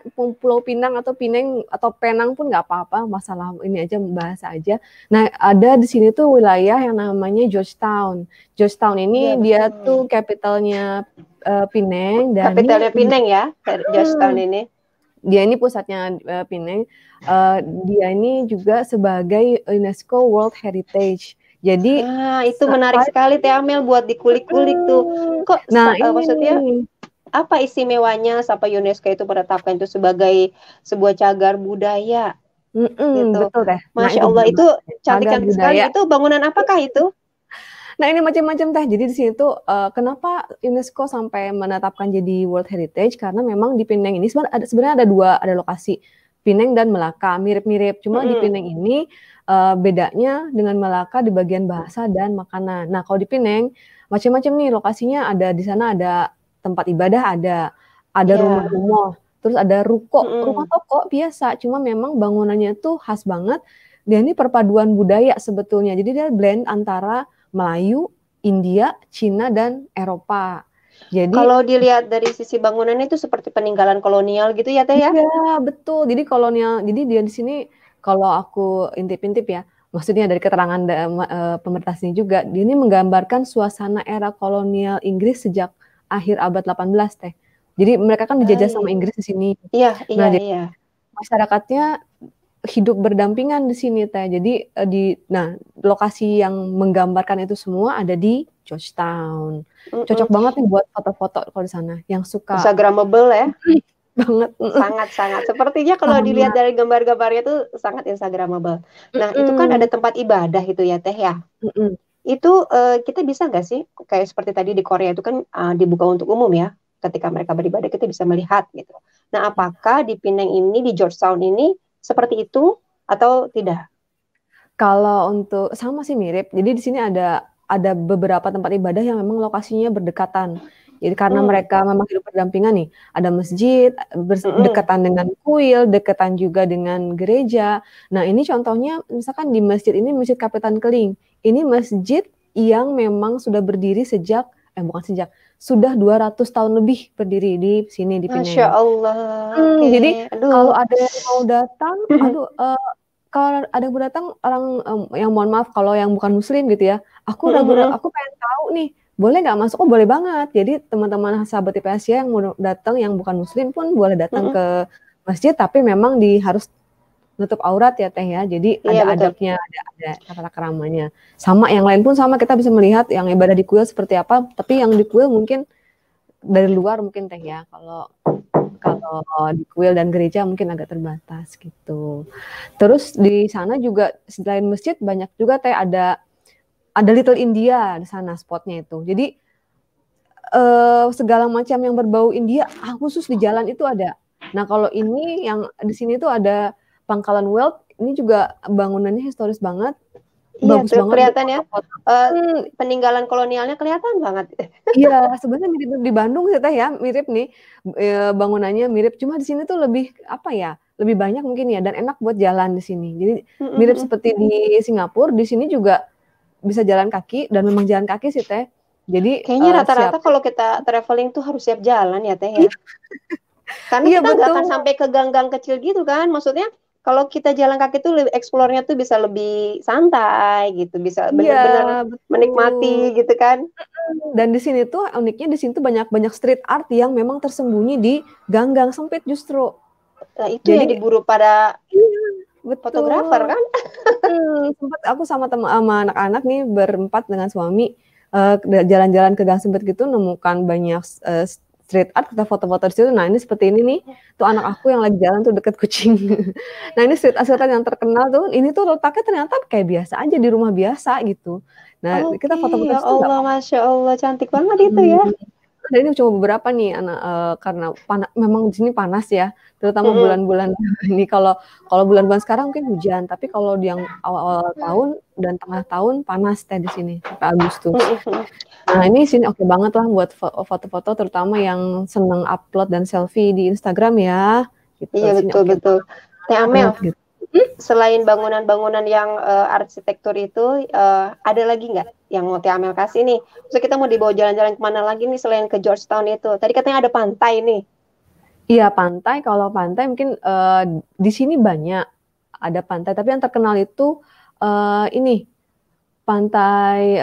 atau Pinang atau Penang pun nggak apa-apa, masalah ini aja bahasa aja. Nah, ada di sini tuh wilayah yang namanya Georgetown. Georgetown ini dia tuh capitalnya Pinang dan capitalnya Pinang ya, Georgetown ini. Dia ini pusatnya Pinang. Dia ini juga sebagai UNESCO World Heritage. Jadi itu menarik sekali Teh Amel buat dikulik-kulik tuh. Kok maksudnya apa istimewanya sampai UNESCO itu menetapkan itu sebagai sebuah cagar budaya? Gitu. Betul Teh. Masya Allah itu cantik sekali. Itu bangunan apakah itu? Nah ini macam-macam Teh. Jadi di sini tuh kenapa UNESCO sampai menetapkan jadi World Heritage? Karena memang di Penang ini sebenarnya ada lokasi Penang dan Melaka mirip-mirip. Cuma di Penang ini bedanya dengan Melaka di bagian bahasa dan makanan. Nah kalau di Penang macam-macam nih lokasinya, ada di sana ada tempat ibadah, ada rumah-rumah, terus ada ruko, rumah toko biasa. Cuma memang bangunannya tuh khas banget. Dan ini perpaduan budaya sebetulnya. Jadi dia blend antara Melayu, India, Cina dan Eropa. Jadi kalau dilihat dari sisi bangunannya itu seperti peninggalan kolonial gitu ya Teh ya? Iya betul. Jadi kolonial. Jadi dia di sini kalau aku intip-intip ya, maksudnya dari keterangan pemerintah sini juga, dia ini menggambarkan suasana era kolonial Inggris sejak akhir abad 18 Teh. Jadi mereka kan dijajah sama Inggris di sini. Iya. Masyarakatnya hidup berdampingan di sini Teh. Jadi lokasi yang menggambarkan itu semua ada di Georgetown. Cocok banget nih buat foto-foto kalau di sana. Yang suka Instagramable ya. banget. Sangat-sangat. Sepertinya kalau dilihat dari gambar-gambarnya tuh sangat instagramable. Nah, itu kan ada tempat ibadah itu ya, Teh ya. Itu kita bisa nggak sih kayak seperti tadi di Korea itu kan dibuka untuk umum ya. Ketika mereka beribadah kita bisa melihat gitu. Nah, apakah di Penang ini, di Georgetown ini seperti itu atau tidak? Kalau untuk sama sih mirip. Jadi di sini ada beberapa tempat ibadah yang memang lokasinya berdekatan. Jadi karena mereka memang hidup berdampingan nih, ada masjid berdekatan dengan kuil, dekatan juga dengan gereja. Nah, ini contohnya misalkan di masjid ini Masjid Kapitan Keling. Ini masjid yang memang sudah berdiri sejak sudah 200 tahun lebih berdiri di sini di Penang. Masya Allah. Jadi kalau ada yang mau datang, kalau ada yang mau datang orang yang mohon maaf kalau yang bukan muslim gitu ya, aku pengen tahu nih, boleh nggak masuk? Oh boleh banget. Jadi teman-teman sahabat IP Asia yang mau datang yang bukan muslim pun boleh datang ke masjid, tapi memang harus nutup aurat ya Teh ya. Jadi ada adabnya, ada tata keramanya. Sama yang lain pun sama, kita bisa melihat yang ibadah di kuil seperti apa, tapi yang di kuil mungkin dari luar mungkin Teh ya. Kalau di kuil dan gereja mungkin agak terbatas gitu. Terus di sana juga selain masjid banyak juga Teh ada Little India di sana spotnya itu. Jadi segala macam yang berbau India khusus di jalan itu ada. Nah kalau ini yang di sini tuh ada Pangkalan Wealth, ini juga bangunannya historis banget. Iya tuh kelihatan ya, peninggalan kolonialnya kelihatan banget. Iya, sebenarnya mirip di Bandung sih Teh ya, mirip nih bangunannya mirip. Cuma di sini tuh lebih apa ya, lebih banyak mungkin ya dan enak buat jalan di sini. Jadi mirip seperti di Singapura, di sini juga bisa jalan kaki dan memang jalan kaki sih Teh. Jadi kayaknya rata-rata kalau kita traveling tuh harus siap jalan ya Teh ya. Karena kita nggak akan sampai ke gang-gang kecil gitu kan, maksudnya. Kalau kita jalan kaki tuh eksplornya tuh bisa lebih santai gitu, bisa benar-benar menikmati gitu kan. Dan di sini tuh uniknya di sini tuh banyak street art yang memang tersembunyi di gang-gang sempit justru. Nah, itu yang diburu pada fotografer kan? Sempat aku sama anak-anak nih berempat dengan suami jalan-jalan ke gang sempit gitu, nemukan banyak street art, kita foto-foto di situ. Nah ini seperti ini nih, tuh anak aku yang lagi jalan tuh deket kucing. Nah ini street art yang terkenal tuh, ini tuh letaknya ternyata kayak biasa aja di rumah biasa gitu. Nah kita foto-foto ya Allah, Masya Allah, cantik banget itu ya. Dan ini coba beberapa nih anak karena memang di sini panas ya, terutama bulan-bulan ini. Kalau bulan-bulan sekarang mungkin hujan, tapi kalau di yang awal-awal tahun dan tengah tahun panas Teh di sini sampai Agustus. Nah ini sini oke banget lah buat foto-foto, terutama yang seneng upload dan selfie di Instagram ya. Gitu. Iya betul. Teh Amel, gitu. Selain bangunan-bangunan yang arsitektur itu, ada lagi nggak yang mau Teh Amel kasih nih? Terus kita mau dibawa jalan-jalan kemana lagi nih selain ke Georgetown itu? Tadi katanya ada pantai nih. Iya pantai, kalau pantai mungkin di sini banyak ada pantai, tapi yang terkenal itu ini pantai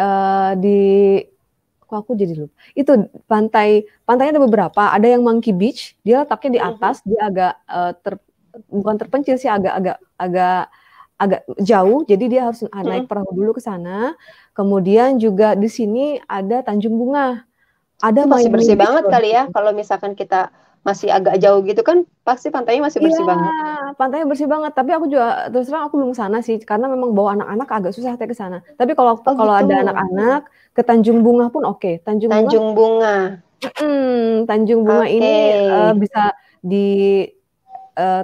kok aku jadi lupa. Itu pantainya ada beberapa, ada yang Monkey Beach, dia letaknya di atas, dia agak bukan terpencil sih, agak jauh, jadi dia harus naik perahu dulu ke sana. Kemudian juga di sini ada Tanjung Bunga. Ada masih bersih banget kali ya, kalau misalkan kita masih agak jauh gitu kan, pasti pantainya masih bersih banget. Pantainya bersih banget, tapi aku juga terus terang aku belum sana sih, karena memang bawa anak-anak agak susah ke sana. Tapi kalau ada anak-anak ke Tanjung Bunga pun oke. Tanjung Bunga ini bisa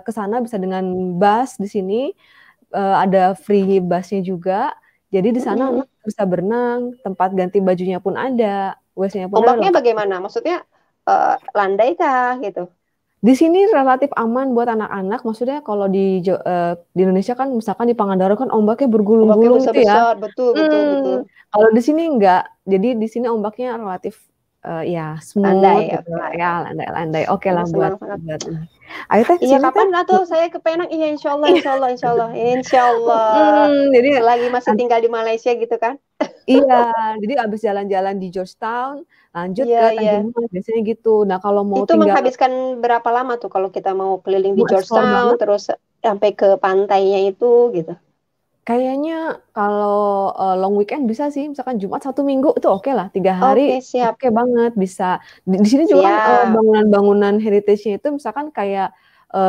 ke sana bisa dengan bus di sini, ada free busnya juga. Jadi di sana anak bisa berenang, tempat ganti bajunya pun ada, WC-nya pun ada. Ombaknya bagaimana? Maksudnya landai kah gitu? Di sini relatif aman buat anak-anak. Maksudnya kalau di Indonesia kan misalkan di Pangandaran kan ombaknya bergulung-gulung gitu ya. Betul. Kalau di sini enggak. Jadi di sini ombaknya relatif ya smooth landai, gitu lah ya, landai. Oke lah buat. Ayo Teh. Iya kapan atau saya ke Penang? Iya insya Allah. Jadi selagi masih tinggal di Malaysia gitu kan? Iya, jadi abis jalan-jalan di Georgetown, lanjut ke Tanjung Bunga biasanya gitu. Nah kalau mau itu menghabiskan berapa lama tuh kalau kita mau keliling di Georgetown terus sampai ke pantainya itu gitu? Kayaknya kalau long weekend bisa sih, misalkan Jumat Sabtu Minggu itu oke lah, 3 hari Oke, siap. oke banget bisa. Di sini juga kan Siap. bangunan-bangunan heritage-nya itu misalkan kayak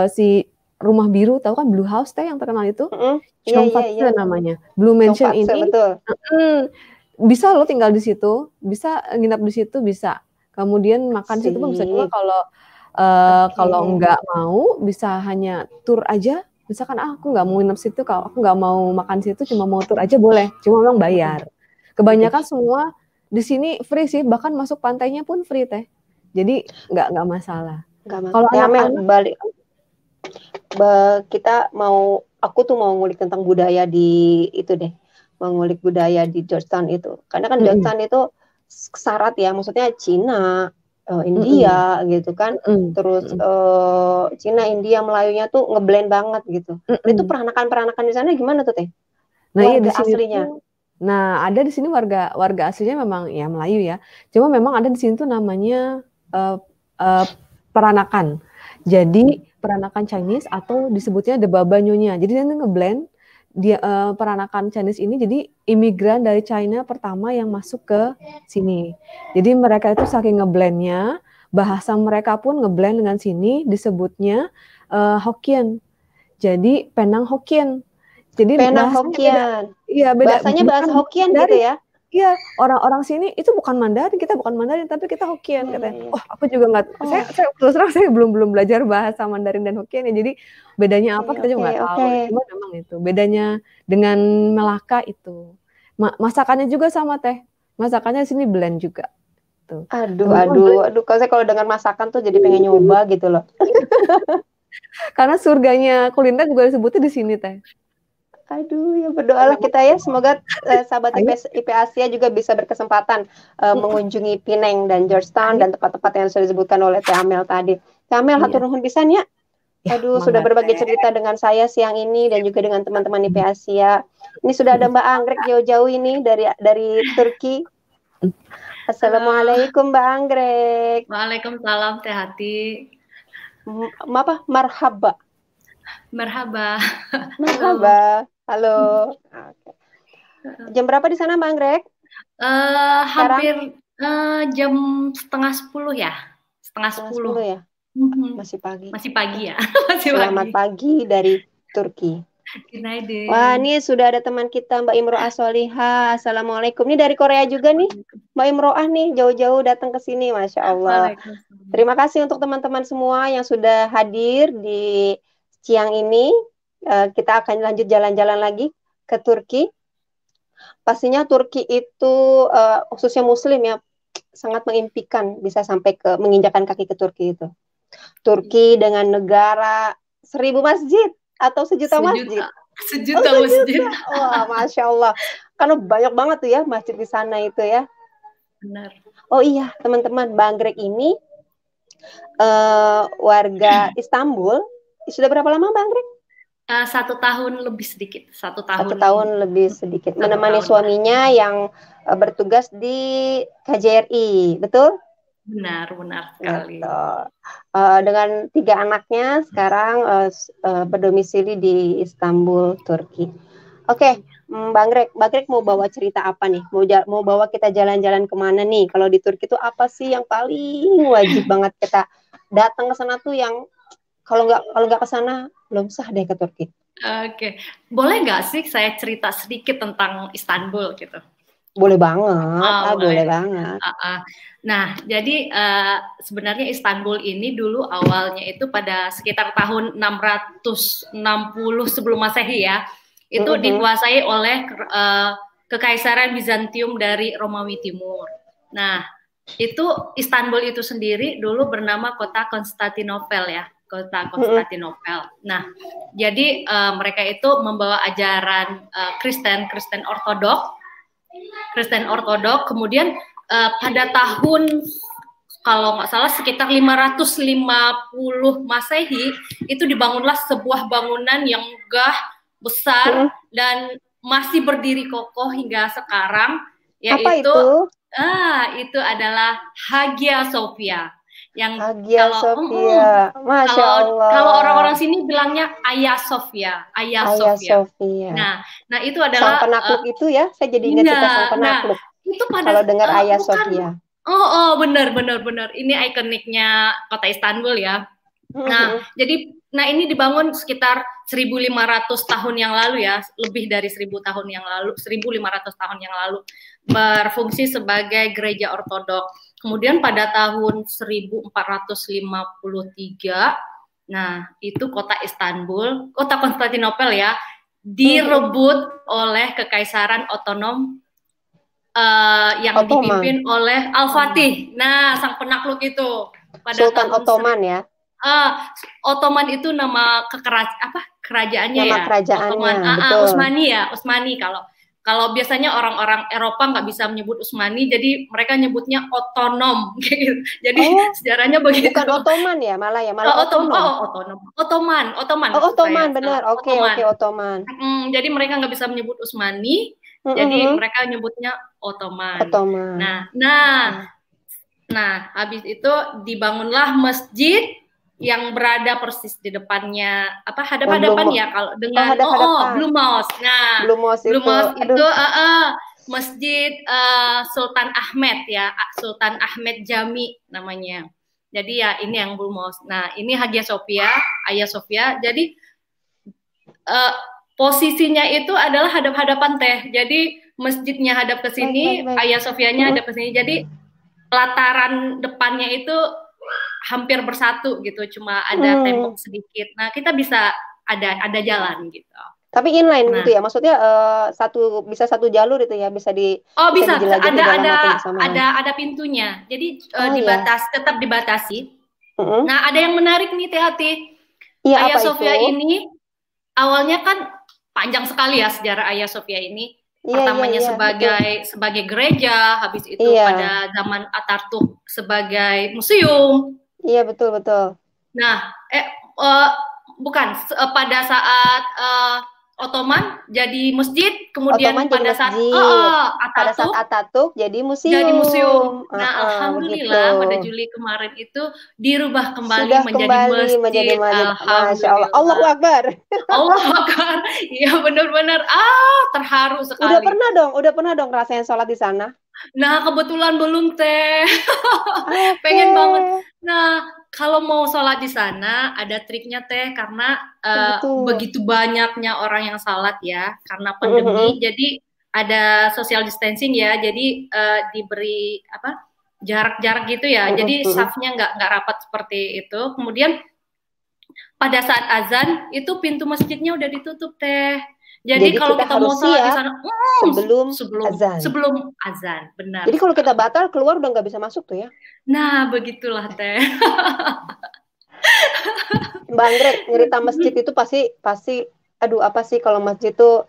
si Rumah Biru, tahu kan Blue House teh yang terkenal itu, Iya, Chongfatse namanya. Blue Mansion Chongfatse, ini betul. bisa lo tinggal di situ, bisa nginap di situ bisa. Kemudian makan di situ pun bisa. Cuma Sip. kalau Oke. nggak mau bisa hanya tur aja. Misalkan aku nggak mau nginep situ, kalau aku nggak mau makan situ, cuma mau tur aja boleh. Cuma memang bayar. Kebanyakan semua di sini free sih, bahkan masuk pantainya pun free teh. Jadi nggak masalah. Kalau Amel, anak-anak balik aku tuh mau ngulik tentang budaya di itu deh, mengulik budaya di Georgetown itu. Karena kan Georgetown itu syarat ya, maksudnya Cina, India gitu kan, terus Cina, India, Melayunya tuh ngeblend banget gitu. Itu peranakan di sana gimana tuh teh? Nah, iya, Warga di sini aslinya. Nah, ada di sini warga aslinya memang ya Melayu ya. Cuma memang ada di sini tuh namanya peranakan. Jadi peranakan Chinese atau disebutnya The Baba Nyonya. Jadi dia ngeblend dia peranakan Chinese ini, jadi imigran dari China pertama yang masuk ke sini. Jadi mereka itu saking ngeblendnya, bahasa mereka pun ngeblend dengan sini, disebutnya Hokkien. Jadi Penang Hokkien. Jadi Penang Hokkien. Iya, beda. Bahasanya bahasa Hokkien gitu ya? Iya, orang-orang sini itu bukan Mandarin, kita bukan Mandarin, tapi kita Hokkien katanya. Oh, aku juga nggak. Saya terus terang saya belum belajar bahasa Mandarin dan Hokkien ya. Jadi bedanya apa kita juga nggak tahu. Cuma memang itu bedanya dengan Melaka itu. Masakannya juga sama teh. Masakannya sini blend juga. Tuh. Aduh. Kalau dengar masakan tuh jadi pengen nyoba gitu loh. Karena surganya kuliner juga disebutnya di sini teh. Aduh, ya berdoalah kita ya, semoga sahabat IP Asia juga bisa berkesempatan mengunjungi Penang dan Georgetown dan tempat-tempat yang sudah disebutkan oleh Teh Amel tadi. Teh Amel, hatur nuhun pisan ya. Aduh, sudah berbagi cerita dengan saya siang ini dan juga dengan teman-teman IP Asia. Ini sudah ada Mbak Anggrek jauh-jauh ini dari Turki. Assalamualaikum Mbak Anggrek. Waalaikumsalam Teh Hati. Marhaba. Halo. Jam berapa di sana Mbak Anggrek? Hampir jam 9:30 ya. 9:30 ya. Masih pagi ya. Selamat pagi dari Turki. Wah, ini sudah ada teman kita Mbak Imro'ah Solihah. Assalamualaikum. Ini dari Korea juga nih. Mbak Imro'ah nih jauh-jauh datang ke sini, Masya Allah. Terima kasih untuk teman-teman semua yang sudah hadir di siang ini. Kita akan lanjut jalan-jalan lagi ke Turki. Pastinya Turki itu khususnya Muslim ya, sangat mengimpikan bisa sampai ke menginjakan kaki ke Turki itu. Turki dengan negara 1000 masjid atau sejuta masjid. Sejuta masjid. Wah, Masya Allah. Karena banyak banget tuh ya masjid di sana itu ya. Benar. Oh iya, teman-teman, Mbak Anggrek ini warga Istanbul. Sudah berapa lama Mbak Anggrek? 1 tahun lebih sedikit. 1 tahun. 1 tahun lebih sedikit. Menemani suaminya yang bertugas di KJRI, betul? Benar sekali. Dengan 3 anaknya sekarang berdomisili di Istanbul, Turki. Oke, Mbak Anggrek mau bawa cerita apa nih? Mau bawa kita jalan-jalan kemana nih? Kalau di Turki itu apa sih yang paling wajib banget kita datang ke sana tuh yang kalau nggak ke sana belum sah deh ke Turki. Oke, boleh nggak sih saya cerita sedikit tentang Istanbul gitu? Boleh banget, boleh banget. Nah, jadi sebenarnya Istanbul ini dulu awalnya itu pada sekitar tahun 660 sebelum Masehi ya, itu dikuasai oleh Kekaisaran Bizantium dari Romawi Timur. Nah, itu Istanbul itu sendiri dulu bernama kota Konstantinopel ya. Kota Konstantinopel. Nah, jadi mereka itu membawa ajaran Kristen Ortodok. Kemudian pada tahun kalau nggak salah sekitar 550 Masehi itu dibangunlah sebuah bangunan yang megah, besar dan masih berdiri kokoh hingga sekarang, yaitu apa itu? Itu adalah Hagia Sophia. Yang Hagia kalau Sophia, Masya kalau Allah. orang-orang sini bilangnya Hagia Sophia, Hagia Hagia Sophia. Sophia. Nah itu Sang adalah penakluk itu ya, saya jadi ingat cerita sang penakluk. itu pada Kalau dengar Hagia bukan, Sophia. benar. Ini ikoniknya kota Istanbul ya. Nah, ini dibangun sekitar 1.500 tahun yang lalu ya, lebih dari 1.000 tahun yang lalu, 1.500 tahun yang lalu, berfungsi sebagai gereja ortodok. Kemudian pada tahun 1453, nah itu kota Istanbul, kota Konstantinopel ya, direbut oleh Kekaisaran Otonom yang dipimpin oleh Al-Fatih. Nah, sang penakluk itu pada Sultan Ottoman ya. Ottoman itu nama kerajaannya nama ya. Kerajaannya, Ottoman. Utsmani ya, Utsmani. Kalau biasanya orang-orang Eropa nggak bisa menyebut Utsmani, jadi mereka nyebutnya otonom. Jadi sejarahnya begitu. Bukan Ottoman ya, malah otonom. Ottoman, benar. Oke, Ottoman. Jadi mereka nggak bisa menyebut Utsmani, jadi mereka nyebutnya Ottoman. Nah, habis itu dibangunlah masjid yang berada persis di depannya hadap-hadapan ya kalau dengan Blue Mosque. Nah, Blue Mosque itu masjid Sultan Ahmed ya, Sultan Ahmed Jami namanya. Jadi ya ini yang Blue Mosque. Nah, ini Hagia Sophia. Jadi posisinya itu adalah hadap-hadapan Teh. Jadi masjidnya hadap ke sini, Hagia Sophianya hadap ke sini. Jadi pelataran depannya itu hampir bersatu gitu, cuma ada tembok sedikit. Nah, kita bisa ada jalan gitu. Tapi inline gitu ya, maksudnya bisa satu jalur itu ya, bisa bisa ada pintunya. Jadi tetap dibatasi. Nah, ada yang menarik nih Teh. Hagia Sophia ini awalnya kan panjang sekali ya sejarah Hagia Sophia ini. Pertamanya sebagai gereja, habis itu pada zaman Atatürk sebagai museum. Iya, betul. Nah, pada saat Ottoman jadi masjid, kemudian pada saat Atatürk jadi museum. Nah, alhamdulillah pada Juli kemarin itu dirubah kembali menjadi masjid. Masya Allah. Allahu Akbar. Allahu Akbar. Iya benar-benar terharu sekali. Udah pernah dong rasain sholat di sana? Nah, kebetulan belum Teh. Pengen banget. Nah, kalau mau sholat di sana ada triknya Teh, karena begitu banyaknya orang yang sholat ya, karena pandemi. Jadi ada social distancing ya, jadi diberi jarak-jarak gitu ya. Jadi safnya nggak rapat seperti itu. Kemudian pada saat azan itu pintu masjidnya udah ditutup Teh. Jadi kalau kita mau sholat di sana sebelum azan, benar. Jadi kalau kita batal keluar udah nggak bisa masuk tuh ya? Nah, begitulah Teh. Mbak Anggrek, cerita masjid itu pasti apa sih kalau masjid itu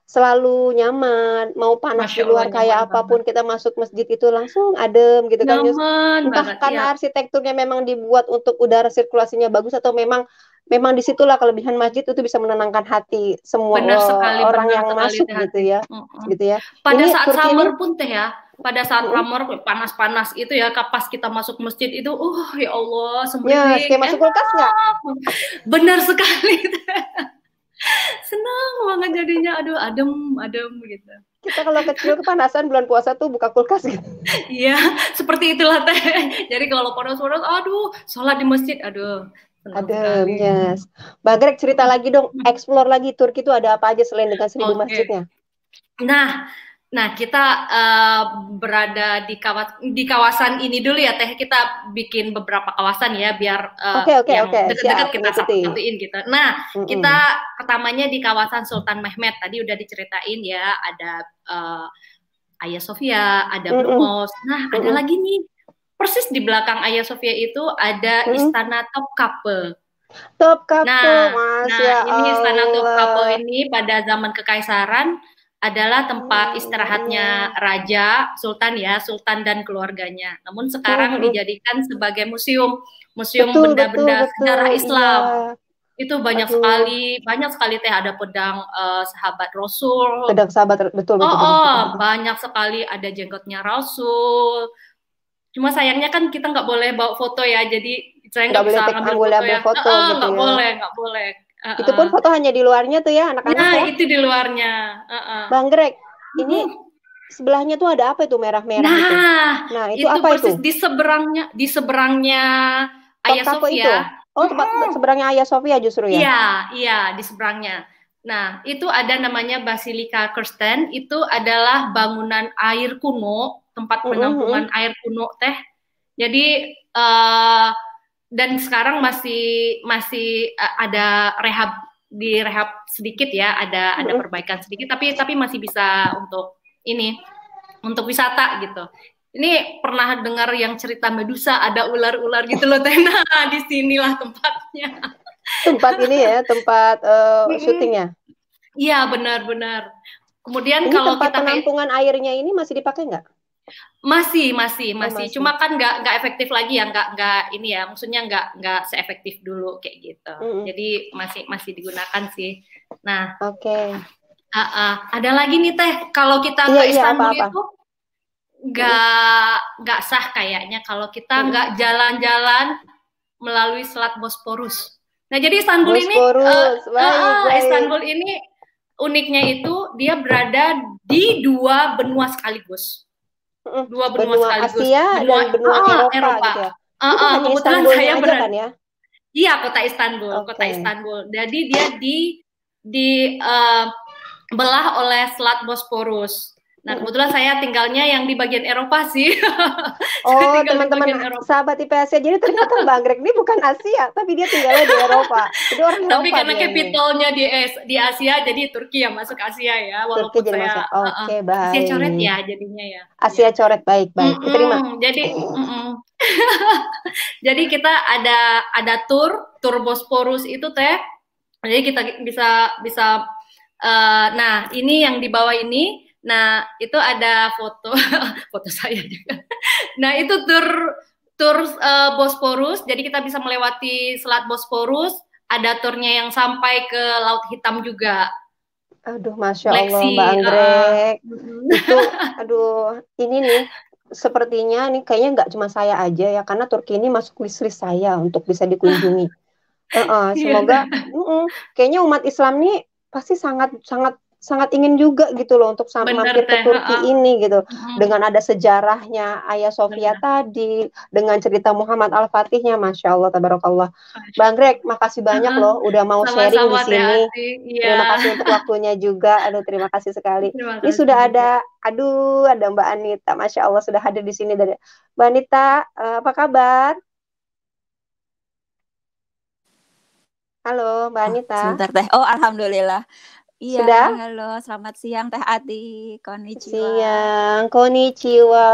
selalu nyaman, mau panas di luar kayak apapun kita masuk masjid itu langsung adem gitu kan. Entah karena arsitekturnya memang dibuat untuk udara sirkulasinya bagus atau memang disitulah kelebihan masjid itu bisa menenangkan hati semua orang yang masuk gitu ya. Pada saat summer pun Teh ya, pada saat summer panas-panas itu ya, pas kita masuk masjid itu, ya Allah, ya, kayak masuk kulkas nggak? Benar sekali. Senang banget jadinya, adem gitu. Kita kalau kecil kepanasan bulan puasa tuh buka kulkas gitu. Iya, seperti itulah Teh. Jadi kalau panas-panas, sholat di masjid, adem, yes. Mbak Greg, cerita lagi dong, explore lagi Turki itu ada apa aja selain dengan 1000 masjidnya? Nah kita berada di kawasan ini dulu ya Teh. Kita bikin beberapa kawasan ya biar yang dekat-dekat kita satuin gitu. Nah kita pertamanya di kawasan Sultan Mehmet, tadi udah diceritain ya, ada Hagia Sophia, ada Blue Mosque. Nah ada lagi nih, persis di belakang Hagia Sophia itu ada Istana Topkapi. Nah, ini Istana Topkapi ini pada zaman Kekaisaran adalah tempat istirahatnya Raja, Sultan dan keluarganya. Namun sekarang dijadikan sebagai museum benda-benda sejarah Islam. Itu banyak sekali Teh, ada pedang sahabat Rasul. Pedang sahabat betul. Banyak sekali, ada jenggotnya Rasul. Cuma sayangnya kan kita nggak boleh bawa foto ya, jadi saya nggak bisa ngambil foto ya. gitu Nggak boleh. Itu pun foto hanya di luarnya tuh ya anak-anak ya. Itu di luarnya. Bang Greg, ini sebelahnya tuh ada apa itu merah-merah itu? Nah, itu apa itu? Di seberangnya Hagia Sophia. Itu? Oh, tempat seberangnya Hagia Sophia justru ya? Iya, di seberangnya. Nah, itu ada namanya Basilika Kirsten, itu adalah bangunan air kuno, tempat penampungan air kuno teh. Jadi dan sekarang masih ada rehab sedikit ya, ada perbaikan sedikit, tapi masih bisa untuk wisata gitu. Ini pernah dengar yang cerita Medusa ada ular-ular gitu loh, Tena. Di sinilah tempatnya. Tempat ini ya, tempat syutingnya. Iya, benar-benar. Kemudian ini kalau tempat kita penampungan airnya ini masih dipakai nggak? Masih. Cuma kan nggak efektif lagi ya, nggak ini ya, maksudnya nggak seefektif dulu kayak gitu. Jadi masih digunakan sih. Nah, oke. Ada lagi nih Teh, kalau kita ke Istanbul itu nggak sah kayaknya kalau kita nggak jalan-jalan melalui Selat Bosporus. Nah, jadi Istanbul ini uniknya itu dia berada di dua benua sekaligus. Benua Asia dan benua Eropa. Gitu ya? Kebetulan saya berada kan ya? Iya, kota Istanbul. Jadi dia di belah oleh Selat Bosporus. Nah, kebetulan saya tinggalnya yang di bagian Eropa sih. Oh, teman-teman sahabat IPASIA. Jadi ternyata Bang Greg ini bukan Asia, tapi dia tinggalnya di Eropa. Jadi orang Eropa. Tapi karena capitalnya di Asia, jadi Turki yang masuk Asia ya. Walaupun Turki jadi saya baik. Asia coret ya jadinya ya. Asia coret, baik. Diterima. Jadi kita ada tur Bosporus itu Teh. Jadi kita bisa nah, ini yang di bawah ini. Nah, itu ada foto saya juga. Nah, itu tur Bosporus. Jadi kita bisa melewati Selat Bosporus. Ada turnya yang sampai ke Laut Hitam juga. Aduh, Masya Allah, Mbak Anggrek. Itu, ini nih, sepertinya nih kayaknya nggak cuma saya aja ya, karena Turki ini masuk wishlist saya untuk bisa dikunjungi. Semoga, kayaknya umat Islam nih pasti sangat ingin juga gitu loh untuk mampir ke Turki ini gitu. Dengan ada sejarahnya Hagia Sophia tadi, dengan cerita Muhammad Al-Fatihnya, Masya Allah, tabarakallah. Bang Greg, makasih banyak loh udah mau sharing di sini. Terima kasih untuk waktunya juga. Terima kasih sekali. Ini sudah ada Mbak Anita, Masya Allah sudah hadir di sini. Mbak Anita, apa kabar? Halo, Mbak Anita. Sebentar Teh. Oh, alhamdulillah. Iya, sudah? Halo, selamat siang Teh Ati. Konnichiwa. Siang, konnichiwa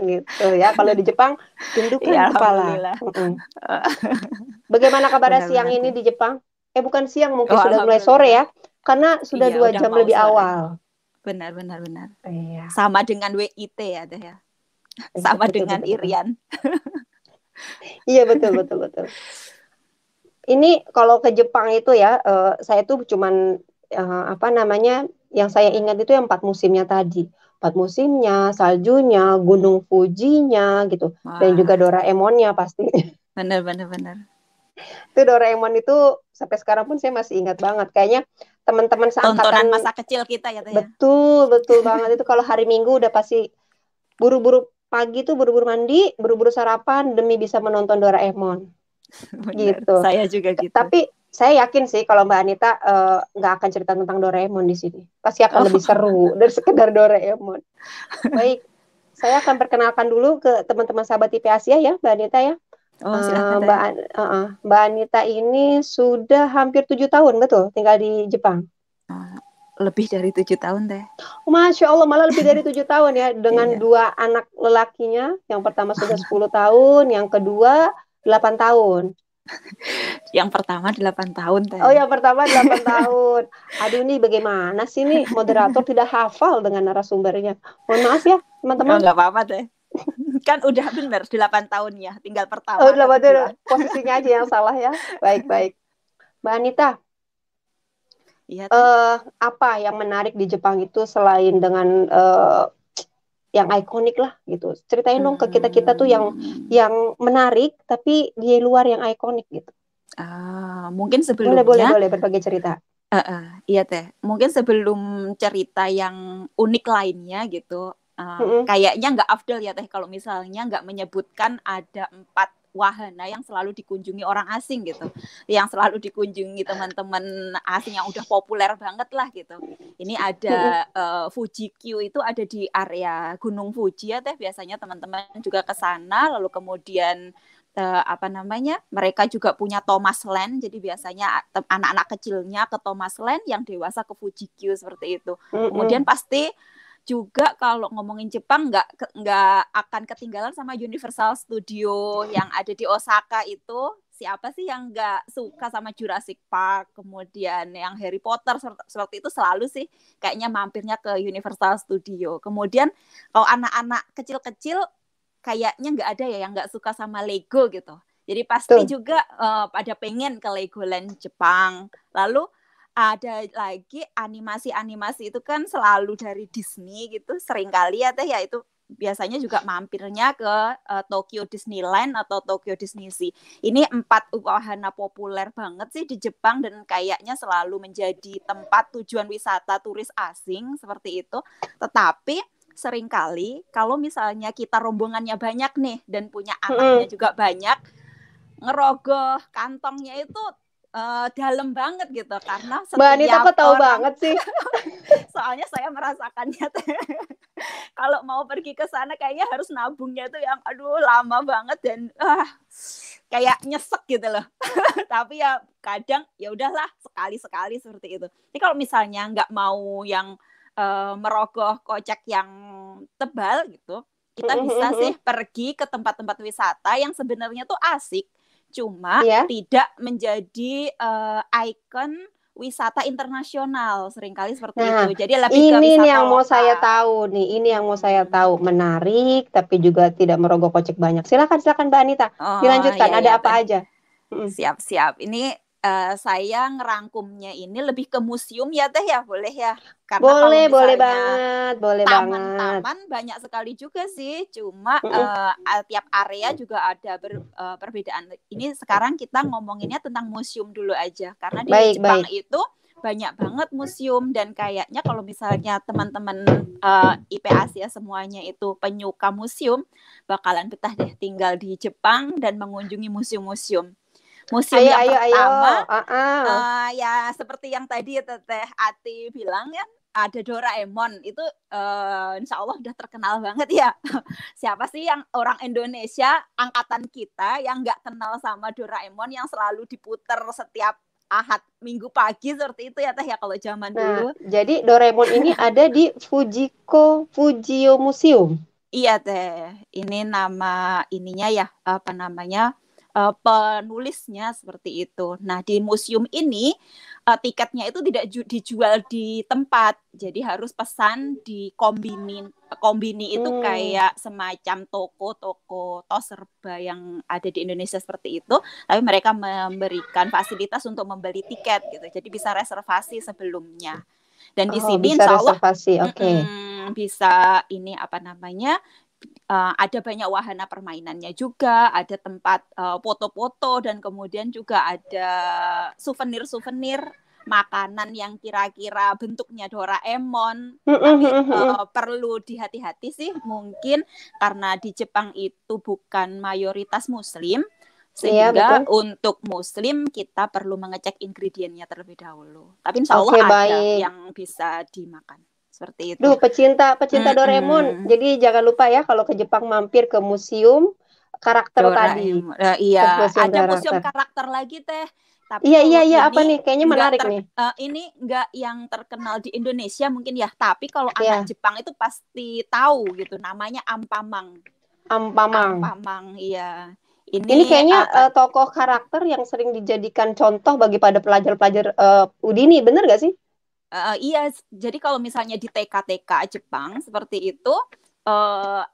gitu ya. Kalau di Jepang, tundukkan kepala. Bagaimana kabarnya siang ini di Jepang? Bukan siang, mungkin sudah mulai sore ya. Karena sudah 2 jam lebih awal. Benar. Iya. Sama dengan WIT ya Teh ya. Sama dengan Irian. Iya, betul. Ini kalau ke Jepang itu ya, saya tuh cuman yang saya ingat itu yang 4 musimnya tadi. 4 musimnya, saljunya, Gunung Fujinya gitu. Wah. Dan juga Doraemonnya pasti. Benar. Itu Doraemon itu sampai sekarang pun saya masih ingat banget. Kayaknya teman-teman seangkatan tontonan masa kecil kita ya Teh. Betul banget itu kalau hari Minggu udah pasti buru-buru pagi tuh buru-buru mandi, buru-buru sarapan demi bisa menonton Doraemon. Bener, gitu. Saya juga gitu. Tapi saya yakin sih kalau Mbak Anita nggak akan cerita tentang Doraemon di sini. Pasti akan lebih seru dari sekedar Doraemon. Baik, saya akan perkenalkan dulu ke teman-teman sahabat IPASIA ya, Mbak Anita ya. Silakan. Mbak Anita ini sudah hampir 7 tahun, betul, tinggal di Jepang. Lebih dari 7 tahun Teh. Masya Allah, malah lebih dari 7 tahun ya. Dengan 2 anak lelakinya. Yang pertama sudah 10 tahun, yang kedua 8 tahun. Yang pertama 8 tahun Teh. Oh, yang pertama 8 tahun. Aduh, ini bagaimana sih nih moderator tidak hafal dengan narasumbernya. Mohon maaf ya, teman-teman. Enggak apa-apa Teh. Kan udah benar 8 tahun ya, tinggal pertama. Oh, 8 tahun. Posisinya aja yang salah ya. Baik. Mbak Anita. Iya. Apa yang menarik di Jepang itu selain dengan yang ikonik lah gitu. Ceritain dong ke kita tuh yang menarik tapi di luar yang ikonik gitu. Mungkin sebelumnya boleh berbagi cerita. Iya Teh, mungkin sebelum cerita yang unik lainnya gitu, kayaknya nggak afdol ya Teh kalau misalnya nggak menyebutkan ada 4 wahana yang selalu dikunjungi orang asing gitu, yang selalu dikunjungi teman-teman asing yang udah populer banget lah gitu. Ini ada Fuji Q, itu ada di area Gunung Fuji ya Teh, biasanya teman-teman juga ke sana. Lalu kemudian mereka juga punya Thomas Land, jadi biasanya anak-anak kecilnya ke Thomas Land, yang dewasa ke Fuji Q seperti itu. Kemudian pasti juga kalau ngomongin Jepang nggak akan ketinggalan sama Universal Studio yang ada di Osaka itu. Siapa sih yang nggak suka sama Jurassic Park, kemudian yang Harry Potter seperti itu, selalu sih kayaknya mampirnya ke Universal Studio. Kemudian kalau anak-anak kecil-kecil kayaknya nggak ada ya yang nggak suka sama Lego gitu. Jadi pasti juga pada pengen ke Legoland Jepang. Lalu ada lagi animasi-animasi itu kan selalu dari Disney gitu, seringkali ya Teh ya, itu biasanya juga mampirnya ke Tokyo Disneyland atau Tokyo Disney Sea. Ini 4 wahana populer banget sih di Jepang dan kayaknya selalu menjadi tempat tujuan wisata turis asing seperti itu. Tetapi seringkali kalau misalnya kita rombongannya banyak nih dan punya anaknya juga banyak, ngerogoh kantongnya itu dalam banget gitu, karena setiap Mbak Anita kok tahu banget sih. Soalnya saya merasakannya kalau mau pergi ke sana kayaknya harus nabungnya tuh yang lama banget dan kayak nyesek gitu loh. Tapi ya kadang ya udahlah, sekali-sekali seperti itu. Jadi kalau misalnya nggak mau yang merogoh kocek yang tebal gitu, kita bisa sih pergi ke tempat-tempat wisata yang sebenarnya tuh asik, cuma tidak menjadi ikon wisata internasional, seringkali seperti itu. Jadi lebih ke wisata ini yang lokal. mau saya tahu nih, ini yang mau saya tahu, menarik tapi juga tidak merogoh kocek banyak. Silakan Mbak Anita, dilanjutkan. Ada apa aja? Siap. Ini saya ngerangkumnya ini lebih ke museum ya Teh ya, boleh ya? Karena boleh banget. Taman-taman banyak sekali juga sih, cuma tiap area juga ada perbedaan. Ini sekarang kita ngomonginnya tentang museum dulu aja, karena di Jepang itu banyak banget museum, dan kayaknya kalau misalnya teman-teman IP Asia semuanya itu penyuka museum, bakalan betah deh tinggal di Jepang dan mengunjungi museum-museum. Museum yang pertama, ya seperti yang tadi Teteh Ati bilang ya, ada Doraemon. Itu insya Allah udah terkenal banget ya. Siapa sih yang orang Indonesia angkatan kita yang nggak kenal sama Doraemon yang selalu diputer setiap Ahad Minggu pagi seperti itu ya Teh ya kalau zaman dulu. Jadi Doraemon ini ada di Fujio Museum. Iya Teh, ini nama ininya ya, penulisnya seperti itu. Nah, di museum ini tiketnya itu tidak dijual di tempat, jadi harus pesan di kombini. Kombini itu kayak semacam toko-toko tos serba yang ada di Indonesia seperti itu, tapi mereka memberikan fasilitas untuk membeli tiket gitu, jadi bisa reservasi sebelumnya. Dan di sini insya Allah bisa ini ada banyak wahana permainannya juga, ada tempat foto-foto, dan kemudian juga ada souvenir-souvenir makanan yang kira-kira bentuknya Doraemon. Tapi perlu dihati-hati sih, mungkin karena di Jepang itu bukan mayoritas Muslim, sehingga untuk Muslim kita perlu mengecek ingredientnya terlebih dahulu. Tapi insya Allah ada yang bisa dimakan. Seperti itu. Pecinta Doraemon. Jadi jangan lupa ya kalau ke Jepang mampir ke museum karakter Doraemon tadi. Iya, ada museum karakter lagi Teh. Tapi iya apa nih? Kayaknya menarik nih. Ini nggak yang terkenal di Indonesia mungkin ya, tapi kalau anak Jepang itu pasti tahu gitu, namanya Ampamang. Ampamang, iya. Ini kayaknya tokoh karakter yang sering dijadikan contoh bagi pada pelajar-pelajar Udini, bener gak sih? Iya, jadi kalau misalnya di TK Jepang seperti itu,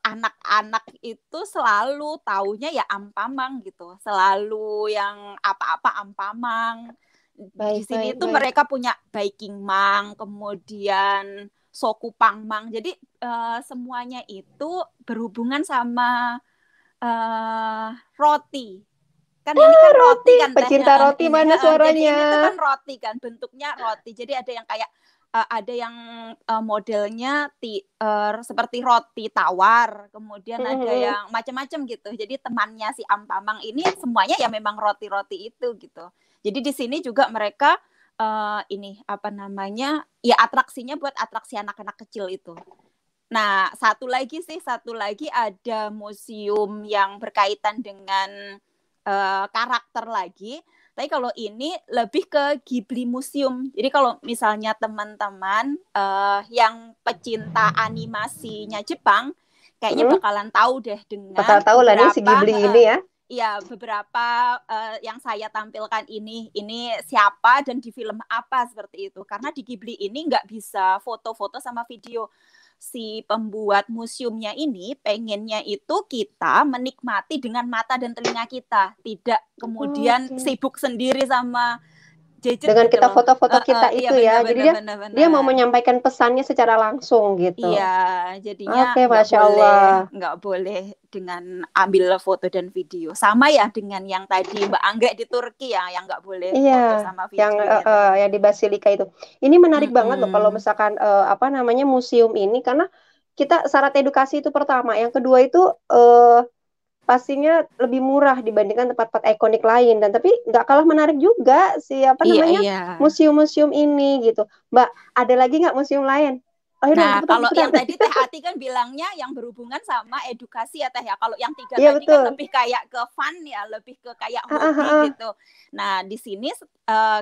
anak-anak itu selalu taunya ya Ampamang gitu, selalu yang apa-apa Ampamang. Di sini itu mereka punya Baking Mang, kemudian Soku Pangmang. Jadi semuanya itu berhubungan sama roti. Kan ini kan roti kan, pecinta roti ini, mana suaranya? Jadi ini tuh kan roti kan, bentuknya roti. Jadi ada yang kayak ada yang modelnya seperti roti tawar, kemudian ada yang macam-macam gitu. Jadi temannya si Ampamang ini semuanya ya memang roti-roti itu gitu. Jadi di sini juga mereka ini apa namanya, ya atraksinya buat atraksi anak-anak kecil itu. Nah, satu lagi ada museum yang berkaitan dengan karakter lagi. Tapi kalau ini lebih ke Ghibli Museum. Jadi kalau misalnya teman-teman yang pecinta animasinya Jepang, kayaknya bakalan tahu deh dengan bakal tahu lah nih si Ghibli ini ya. Iya, beberapa yang saya tampilkan ini siapa dan di film apa seperti itu. Karena di Ghibli ini nggak bisa foto-foto sama video. Si pembuat museumnya ini pengennya itu kita menikmati dengan mata dan telinga kita, tidak kemudian sibuk sendiri sama gadget dengan gitu kita loh. foto-foto kita itu iya, ya. Jadi dia mau menyampaikan pesannya secara langsung gitu. Iya, jadinya nggak boleh dengan ambil foto dan video. Sama ya dengan yang tadi Mbak Angga di Turki ya, yang nggak boleh foto sama video. Yang di Basilika itu. Ini menarik banget loh kalau misalkan apa namanya museum ini, karena kita syarat edukasi itu pertama, yang kedua itu pastinya lebih murah dibandingkan tempat-tempat ikonik lain, dan tapi nggak kalah menarik juga museum-museum ini gitu. Mbak, ada lagi nggak museum lain? Nah, kalau yang tadi Teh Ati kan bilangnya yang berhubungan sama edukasi ya Teh ya. Kalau yang 3 tadi kan lebih kayak ke fun ya, lebih ke kayak hobi gitu. Nah, di sini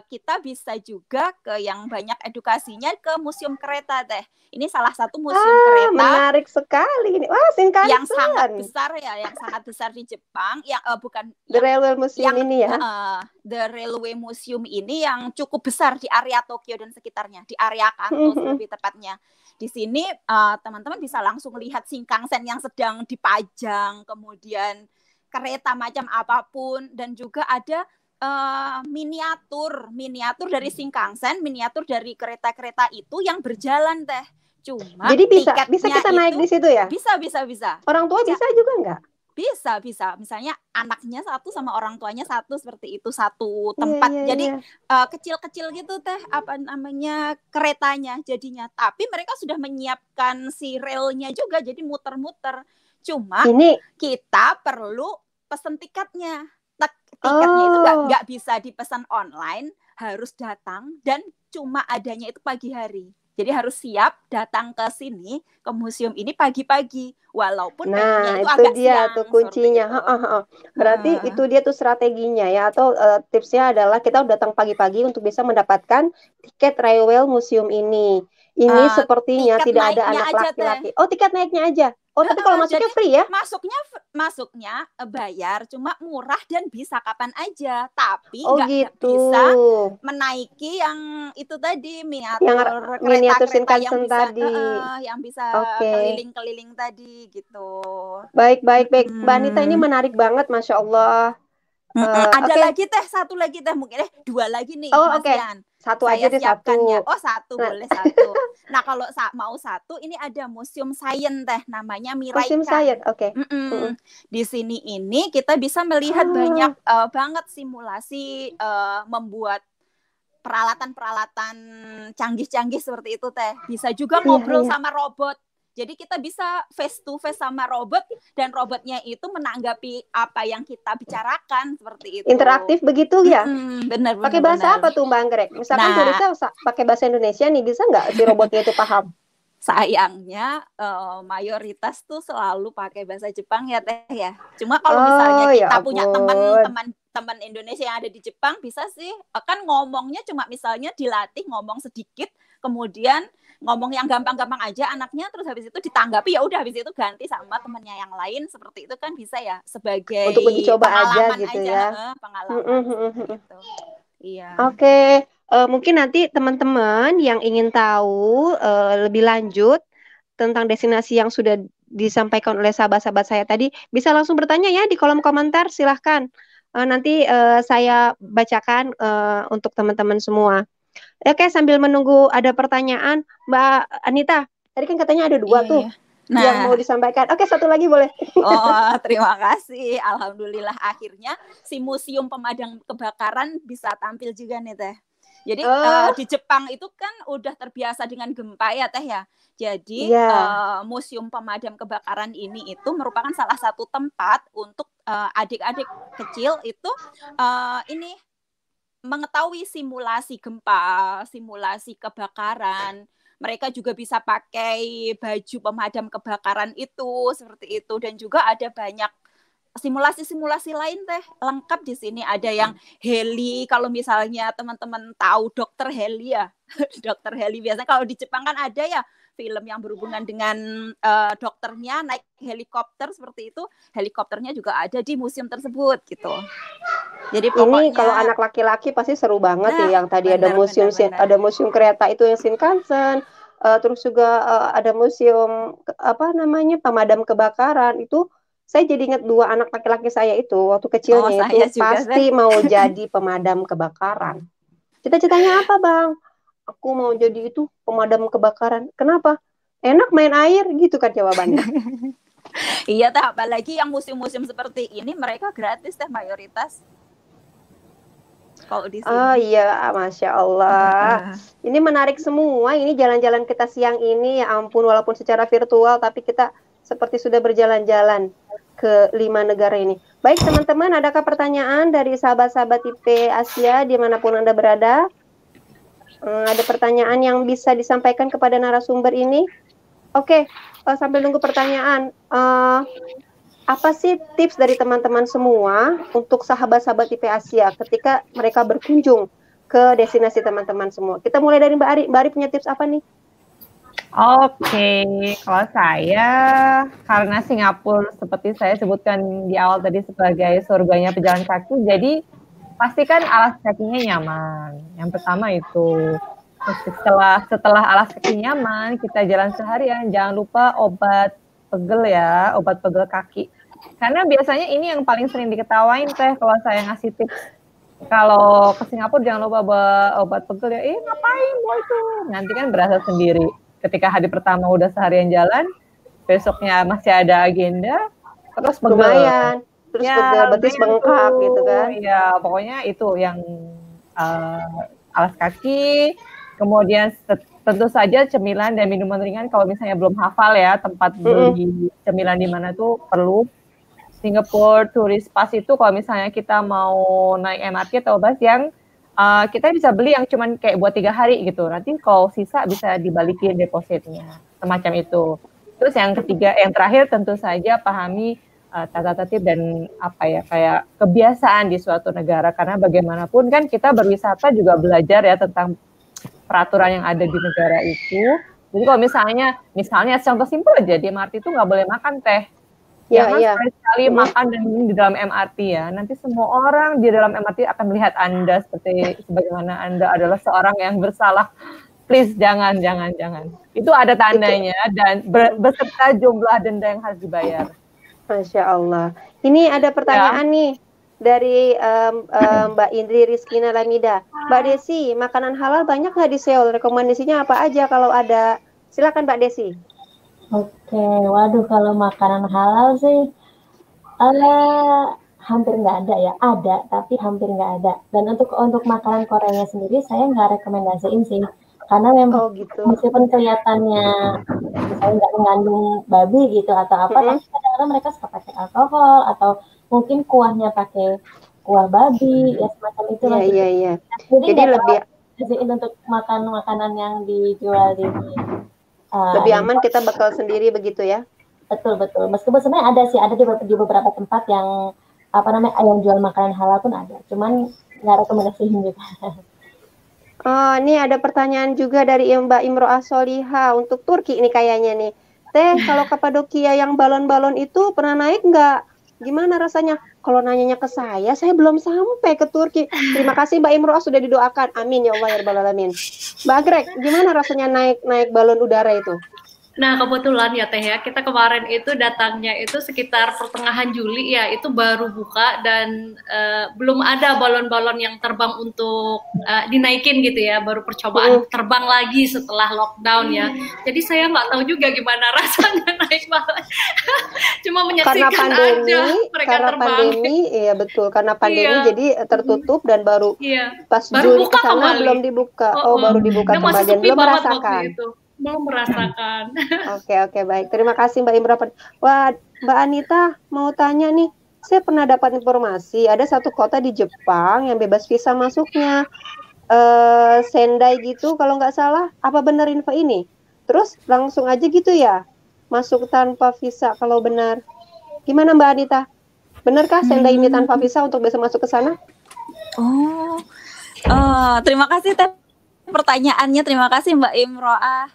kita bisa juga ke yang banyak edukasinya, ke museum kereta Teh. Ini salah satu museum kereta. Menarik sekali ini. Wah, Shinkansen. Yang sangat besar ya, yang sangat besar di Jepang. Yang bukan The Railway Museum ini ya. The Railway Museum ini yang cukup besar di area Tokyo dan sekitarnya, di area Kanto lebih tepatnya. Di sini teman-teman bisa langsung lihat Shinkansen yang sedang dipajang, kemudian kereta macam apapun, dan juga ada miniatur dari Shinkansen, miniatur dari kereta-kereta itu yang berjalan Teh. Cuma jadi bisa kita naik di situ ya? Bisa. Orang tua bisa juga nggak? Bisa. Misalnya anaknya satu sama orang tuanya satu, seperti itu, satu tempat. Jadi kecil-kecil gitu Teh, apa namanya, keretanya jadinya. Tapi mereka sudah menyiapkan si relnya juga, jadi muter-muter. Cuma kita perlu pesen tiketnya. Tiketnya itu nggak bisa dipesan online, harus datang, dan cuma adanya itu pagi hari. Jadi harus siap datang ke sini, ke museum ini pagi-pagi, walaupun itu agak siang. Tuh kuncinya. Berarti itu dia tuh strateginya ya, atau tipsnya adalah kita datang pagi-pagi untuk bisa mendapatkan tiket Railway Museum ini. Ini sepertinya tidak ada anak laki-laki. Oh, tiket naiknya aja. Oh, tapi kalau masuknya free ya? Masuknya bayar, cuma murah dan bisa kapan aja. Tapi nggak bisa menaiki yang itu tadi, miniatur Shinkansen tadi. Yang bisa keliling-keliling tadi gitu. Baik. Mbak Anita, ini menarik banget, Masya Allah. Ada lagi Teh, satu lagi Teh, mungkin 2 lagi nih, Mas Yan. Satu aja deh, satu. Oh, satu, boleh satu. Nah, kalau mau satu, ini ada Museum Sains Teh, namanya Miraikan. Museum Sains, oke. Di sini ini kita bisa melihat banyak banget simulasi membuat peralatan-peralatan canggih-canggih seperti itu Teh. Bisa juga ngobrol sama robot. Jadi kita bisa face to face sama robot, dan robotnya itu menanggapi apa yang kita bicarakan seperti itu. Interaktif begitu ya? Benar. Pakai bahasa apa tuh Mbak Anggrek? Misalkan tulisnya pakai bahasa Indonesia nih, bisa nggak si robotnya itu paham? Sayangnya mayoritas tuh selalu pakai bahasa Jepang ya Teh ya. Cuma kalau misalnya kita punya teman Indonesia yang ada di Jepang, bisa sih kan ngomongnya cuma misalnya dilatih ngomong sedikit, kemudian ngomong yang gampang-gampang aja anaknya, terus habis itu ditanggapi, ya udah habis itu ganti sama temennya yang lain, seperti itu kan bisa ya, sebagai untuk uji coba aja gitu pengalaman gitu. Iya. Oke. Mungkin nanti teman-teman yang ingin tahu lebih lanjut tentang destinasi yang sudah disampaikan oleh sahabat-sahabat saya tadi, bisa langsung bertanya ya di kolom komentar, silahkan. Nanti saya bacakan untuk teman-teman semua. Oke, sambil menunggu ada pertanyaan, Mbak Anita. Tadi kan katanya ada 2 tuh yang mau disampaikan. Oke, satu lagi boleh. Oh, terima kasih. Alhamdulillah akhirnya si Museum Pemadam Kebakaran bisa tampil juga nih Teh. Jadi di Jepang itu kan udah terbiasa dengan gempa ya Teh ya. Jadi Museum Pemadam Kebakaran ini itu merupakan salah satu tempat untuk adik-adik kecil itu ini mengetahui simulasi gempa, simulasi kebakaran. Mereka juga bisa pakai baju pemadam kebakaran itu seperti itu, dan juga ada banyak simulasi-simulasi lain Teh lengkap di sini. Ada yang heli, kalau misalnya teman-teman tahu Dokter Heli ya. Dokter Heli biasanya kalau di Jepang kan ada ya film yang berhubungan dengan dokternya naik helikopter seperti itu. Helikopternya juga ada di museum tersebut gitu. Jadi pokoknya ini kalau anak laki-laki pasti seru banget ya, yang tadi ada museum ada museum kereta itu yang Shinkansen, terus juga ada museum apa namanya pemadam kebakaran itu. Saya jadi ingat 2 anak laki-laki saya itu waktu kecilnya itu pasti mau jadi pemadam kebakaran. Cita-citanya apa Bang? Aku mau jadi itu pemadam kebakaran. Kenapa? Enak main air gitu kan jawabannya. Iya Teh, apalagi yang museum-museum seperti ini mereka gratis Teh mayoritas. Kalau di sini. Oh iya, Masya Allah. Ini menarik semua. Ini jalan-jalan kita siang ini, ya ampun, walaupun secara virtual, tapi kita seperti sudah berjalan-jalan ke 5 negara ini. Baik teman-teman, adakah pertanyaan dari sahabat-sahabat IP Asia dimanapun Anda berada? Ada pertanyaan yang bisa disampaikan kepada narasumber ini? Oke, sambil nunggu pertanyaan. Apa sih tips dari teman-teman semua untuk sahabat-sahabat IP Asia ketika mereka berkunjung ke destinasi teman-teman semua? Kita mulai dari Mbak Ari. Mbak Ari punya tips apa nih? Oke, kalau saya karena Singapura seperti saya sebutkan di awal tadi sebagai surganya pejalan kaki, jadi pastikan alas kakinya nyaman. Yang pertama itu. Setelah alas kaki nyaman, kita jalan seharian, jangan lupa obat pegel ya, obat pegel kaki. Karena biasanya ini yang paling sering diketawain Teh kalau saya ngasih tips. Kalau ke Singapura jangan lupa bawa obat pegel ya. Ngapain mau itu? Nanti kan berasa sendiri. Ketika hari pertama udah seharian jalan, besoknya masih ada agenda, terus pegel. Lumayan. Terus ya, pegel, betis bengkak gitu kan. Ya, pokoknya itu yang alas kaki. Kemudian tentu saja cemilan dan minuman ringan kalau misalnya belum hafal ya tempat beli cemilan di mana tuh perlu. Singapore Tourist Pass itu kalau misalnya kita mau naik MRT atau bus yang kita bisa beli yang cuman kayak buat 3 hari gitu. Nanti kalau sisa bisa dibalikin depositnya, semacam itu. Terus yang ketiga, yang terakhir tentu saja pahami tata tertib dan apa ya kayak kebiasaan di suatu negara, karena bagaimanapun kan kita berwisata juga belajar ya tentang peraturan yang ada di negara itu. Jadi kalau misalnya contoh simpel aja di MRT itu nggak boleh makan Teh. Jangan sekali makan dan minum di dalam MRT ya. Nanti semua orang di dalam MRT akan melihat Anda sebagaimana Anda adalah seorang yang bersalah. Please jangan. Itu ada tandanya dan beserta jumlah denda yang harus dibayar. Masya Allah. Ini ada pertanyaan nih dari Mbak Indri Rizkina Lamida. Mbak Desi, makanan halal banyak nggak di Seoul? Rekomendasinya apa aja kalau ada? Silakan Mbak Desi. Oke, waduh kalau makanan halal sih hampir nggak ada ya. Ada, tapi hampir nggak ada. Dan untuk makanan Korea sendiri saya nggak rekomendasiin sih. Karena memang meskipun kelihatannya misalnya nggak mengandung babi gitu atau apa, tapi kadang-kadang mereka suka pakai alkohol atau mungkin kuahnya pakai kuah babi ya semacam itu. Iya. Jadi lebih untuk makanan yang dijual di lebih aman kita bakal sendiri begitu ya. Betul. Meskipun sebenarnya ada di beberapa tempat yang yang jual makanan halal pun ada. Cuman nggak rekomendasiin juga. Oh, ini ada pertanyaan juga dari Mbak Imro'ah Soliha untuk Turki ini kayaknya nih. Teh, kalau Kapadokia yang balon-balon itu pernah naik nggak? Gimana rasanya? Kalau nanyanya ke saya belum sampai ke Turki. Terima kasih Mbak Imro'ah sudah didoakan. Amin ya Allah ya Rabbal Alamin. Mbak Greg, gimana rasanya naik balon udara itu? Nah, kebetulan ya Teh ya, kita kemarin itu datangnya itu sekitar pertengahan Juli ya, itu baru buka dan belum ada balon-balon yang terbang untuk dinaikin gitu ya, baru percobaan terbang lagi setelah lockdown ya. Jadi saya nggak tahu juga gimana rasanya naik balon. Cuma menyaksikan aja mereka karena terbang. Pandemi, iya betul, karena pandemi jadi tertutup dan baru pas baru Juli buka kesana kembali. belum dibuka. Baru dibuka Dan masih kembali, sepi belum banget merasakan. waktu itu. Belum merasakan. Oke, baik. Terima kasih Mbak Imra. Wah, Mbak Anita mau tanya nih. Saya pernah dapat informasi ada satu kota di Jepang yang bebas visa masuknya. Sendai gitu kalau nggak salah. Apa benar info ini? Terus langsung aja gitu ya? Masuk tanpa visa kalau benar. Gimana Mbak Anita? Benarkah Sendai ini tanpa visa untuk bisa masuk ke sana? Terima kasih Teh pertanyaannya. Terima kasih Mbak Imro'ah.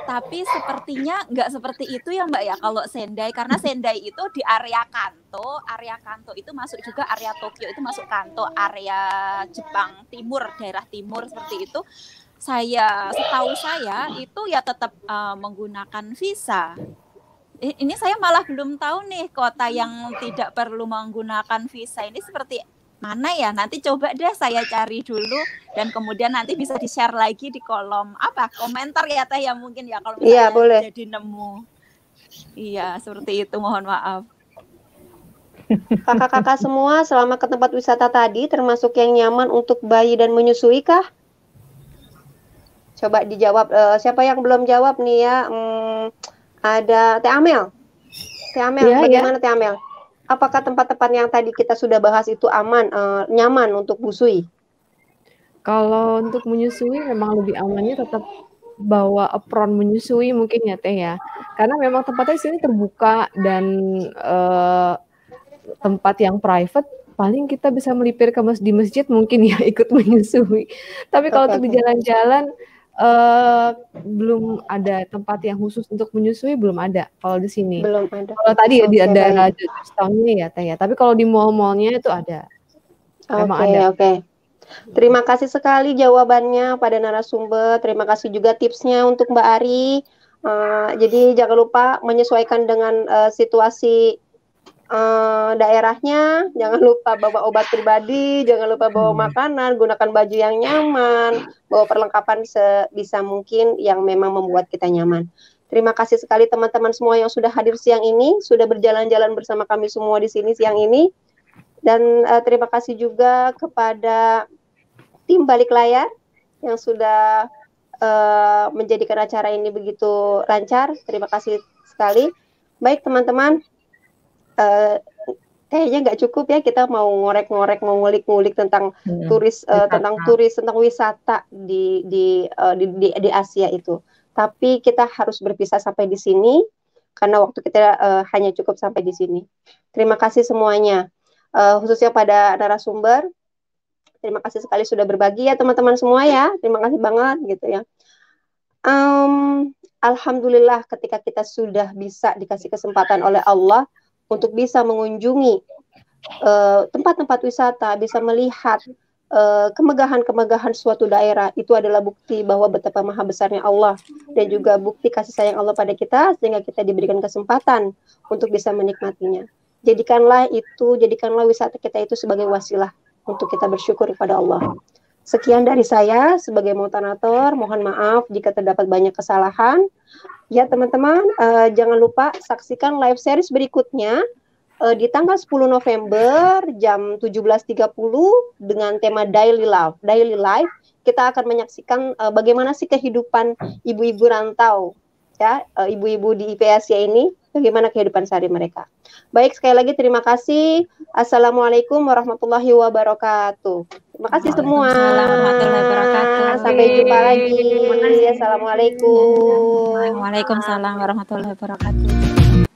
Tapi sepertinya nggak seperti itu ya Mbak ya kalau Sendai, karena Sendai itu di area Kanto itu masuk juga area Tokyo, itu masuk Kanto, area Jepang Timur, daerah timur seperti itu. Setahu saya itu ya tetap menggunakan visa. Ini saya malah belum tahu nih kota yang tidak perlu menggunakan visa ini seperti mana ya, nanti coba deh saya cari dulu dan kemudian nanti bisa di-share lagi di kolom komentar ya Teh ya mungkin ya kalau misalnya boleh. Jadi nemu. Iya, seperti itu, mohon maaf. Kakak-kakak semua selama ke tempat wisata tadi termasuk yang nyaman untuk bayi dan menyusui kah? Coba dijawab, siapa yang belum jawab nih ya? Ada Teh Amel. Teh Amel, bagaimana Teh Amel? Apakah tempat-tempat yang tadi kita sudah bahas itu aman, nyaman untuk busui? Kalau untuk menyusui memang lebih amannya tetap bawa apron menyusui mungkin ya Teh ya. Karena memang tempatnya di sini terbuka dan tempat yang private paling kita bisa melipir ke di masjid mungkin ya ikut menyusui. Tapi kalau untuk di jalan-jalan belum ada tempat yang khusus untuk menyusui, belum ada kalau di sini. Belum ada. Kalau tadi di daerah Jonestown-nya ya Teh ya. Tapi kalau di mall-mallnya itu ada. Memang ada. Oke. Terima kasih sekali jawabannya pada narasumber. Terima kasih juga tipsnya untuk Mbak Ari. Jadi jangan lupa menyesuaikan dengan situasi daerahnya, jangan lupa bawa obat pribadi, jangan lupa bawa makanan, gunakan baju yang nyaman, bawa perlengkapan sebisa mungkin yang memang membuat kita nyaman. Terima kasih sekali teman-teman semua yang sudah hadir siang ini, sudah berjalan-jalan bersama kami semua di sini siang ini. Dan terima kasih juga kepada tim balik layar yang sudah menjadikan acara ini begitu lancar. Terima kasih sekali. Baik teman-teman, kayaknya nggak cukup ya kita mau ngorek-ngorek, mau ngulik-ngulik tentang tentang wisata di Asia itu. Tapi kita harus berpisah sampai di sini karena waktu kita hanya cukup sampai di sini. Terima kasih semuanya, khususnya pada narasumber. Terima kasih sekali sudah berbagi ya teman-teman semua ya. Terima kasih banget gitu ya. Alhamdulillah ketika kita sudah bisa dikasih kesempatan oleh Allah untuk bisa mengunjungi tempat-tempat wisata, bisa melihat kemegahan-kemegahan suatu daerah, itu adalah bukti bahwa betapa maha besarnya Allah dan juga bukti kasih sayang Allah pada kita sehingga kita diberikan kesempatan untuk bisa menikmatinya. Jadikanlah wisata kita itu sebagai wasilah untuk kita bersyukur kepada Allah. Sekian dari saya sebagai moderator, mohon maaf jika terdapat banyak kesalahan. Ya teman-teman, jangan lupa saksikan live series berikutnya di tanggal 10 November jam 17.30 dengan tema Daily Life. Kita akan menyaksikan bagaimana sih kehidupan ibu-ibu rantau, ya, ibu-ibu di IP Asia ini, bagaimana kehidupan sehari mereka. Baik, sekali lagi terima kasih. Assalamualaikum warahmatullahi wabarakatuh. Terima kasih semua. Sampai jumpa lagi. Assalamualaikum. Waalaikumsalam warahmatullahi wabarakatuh.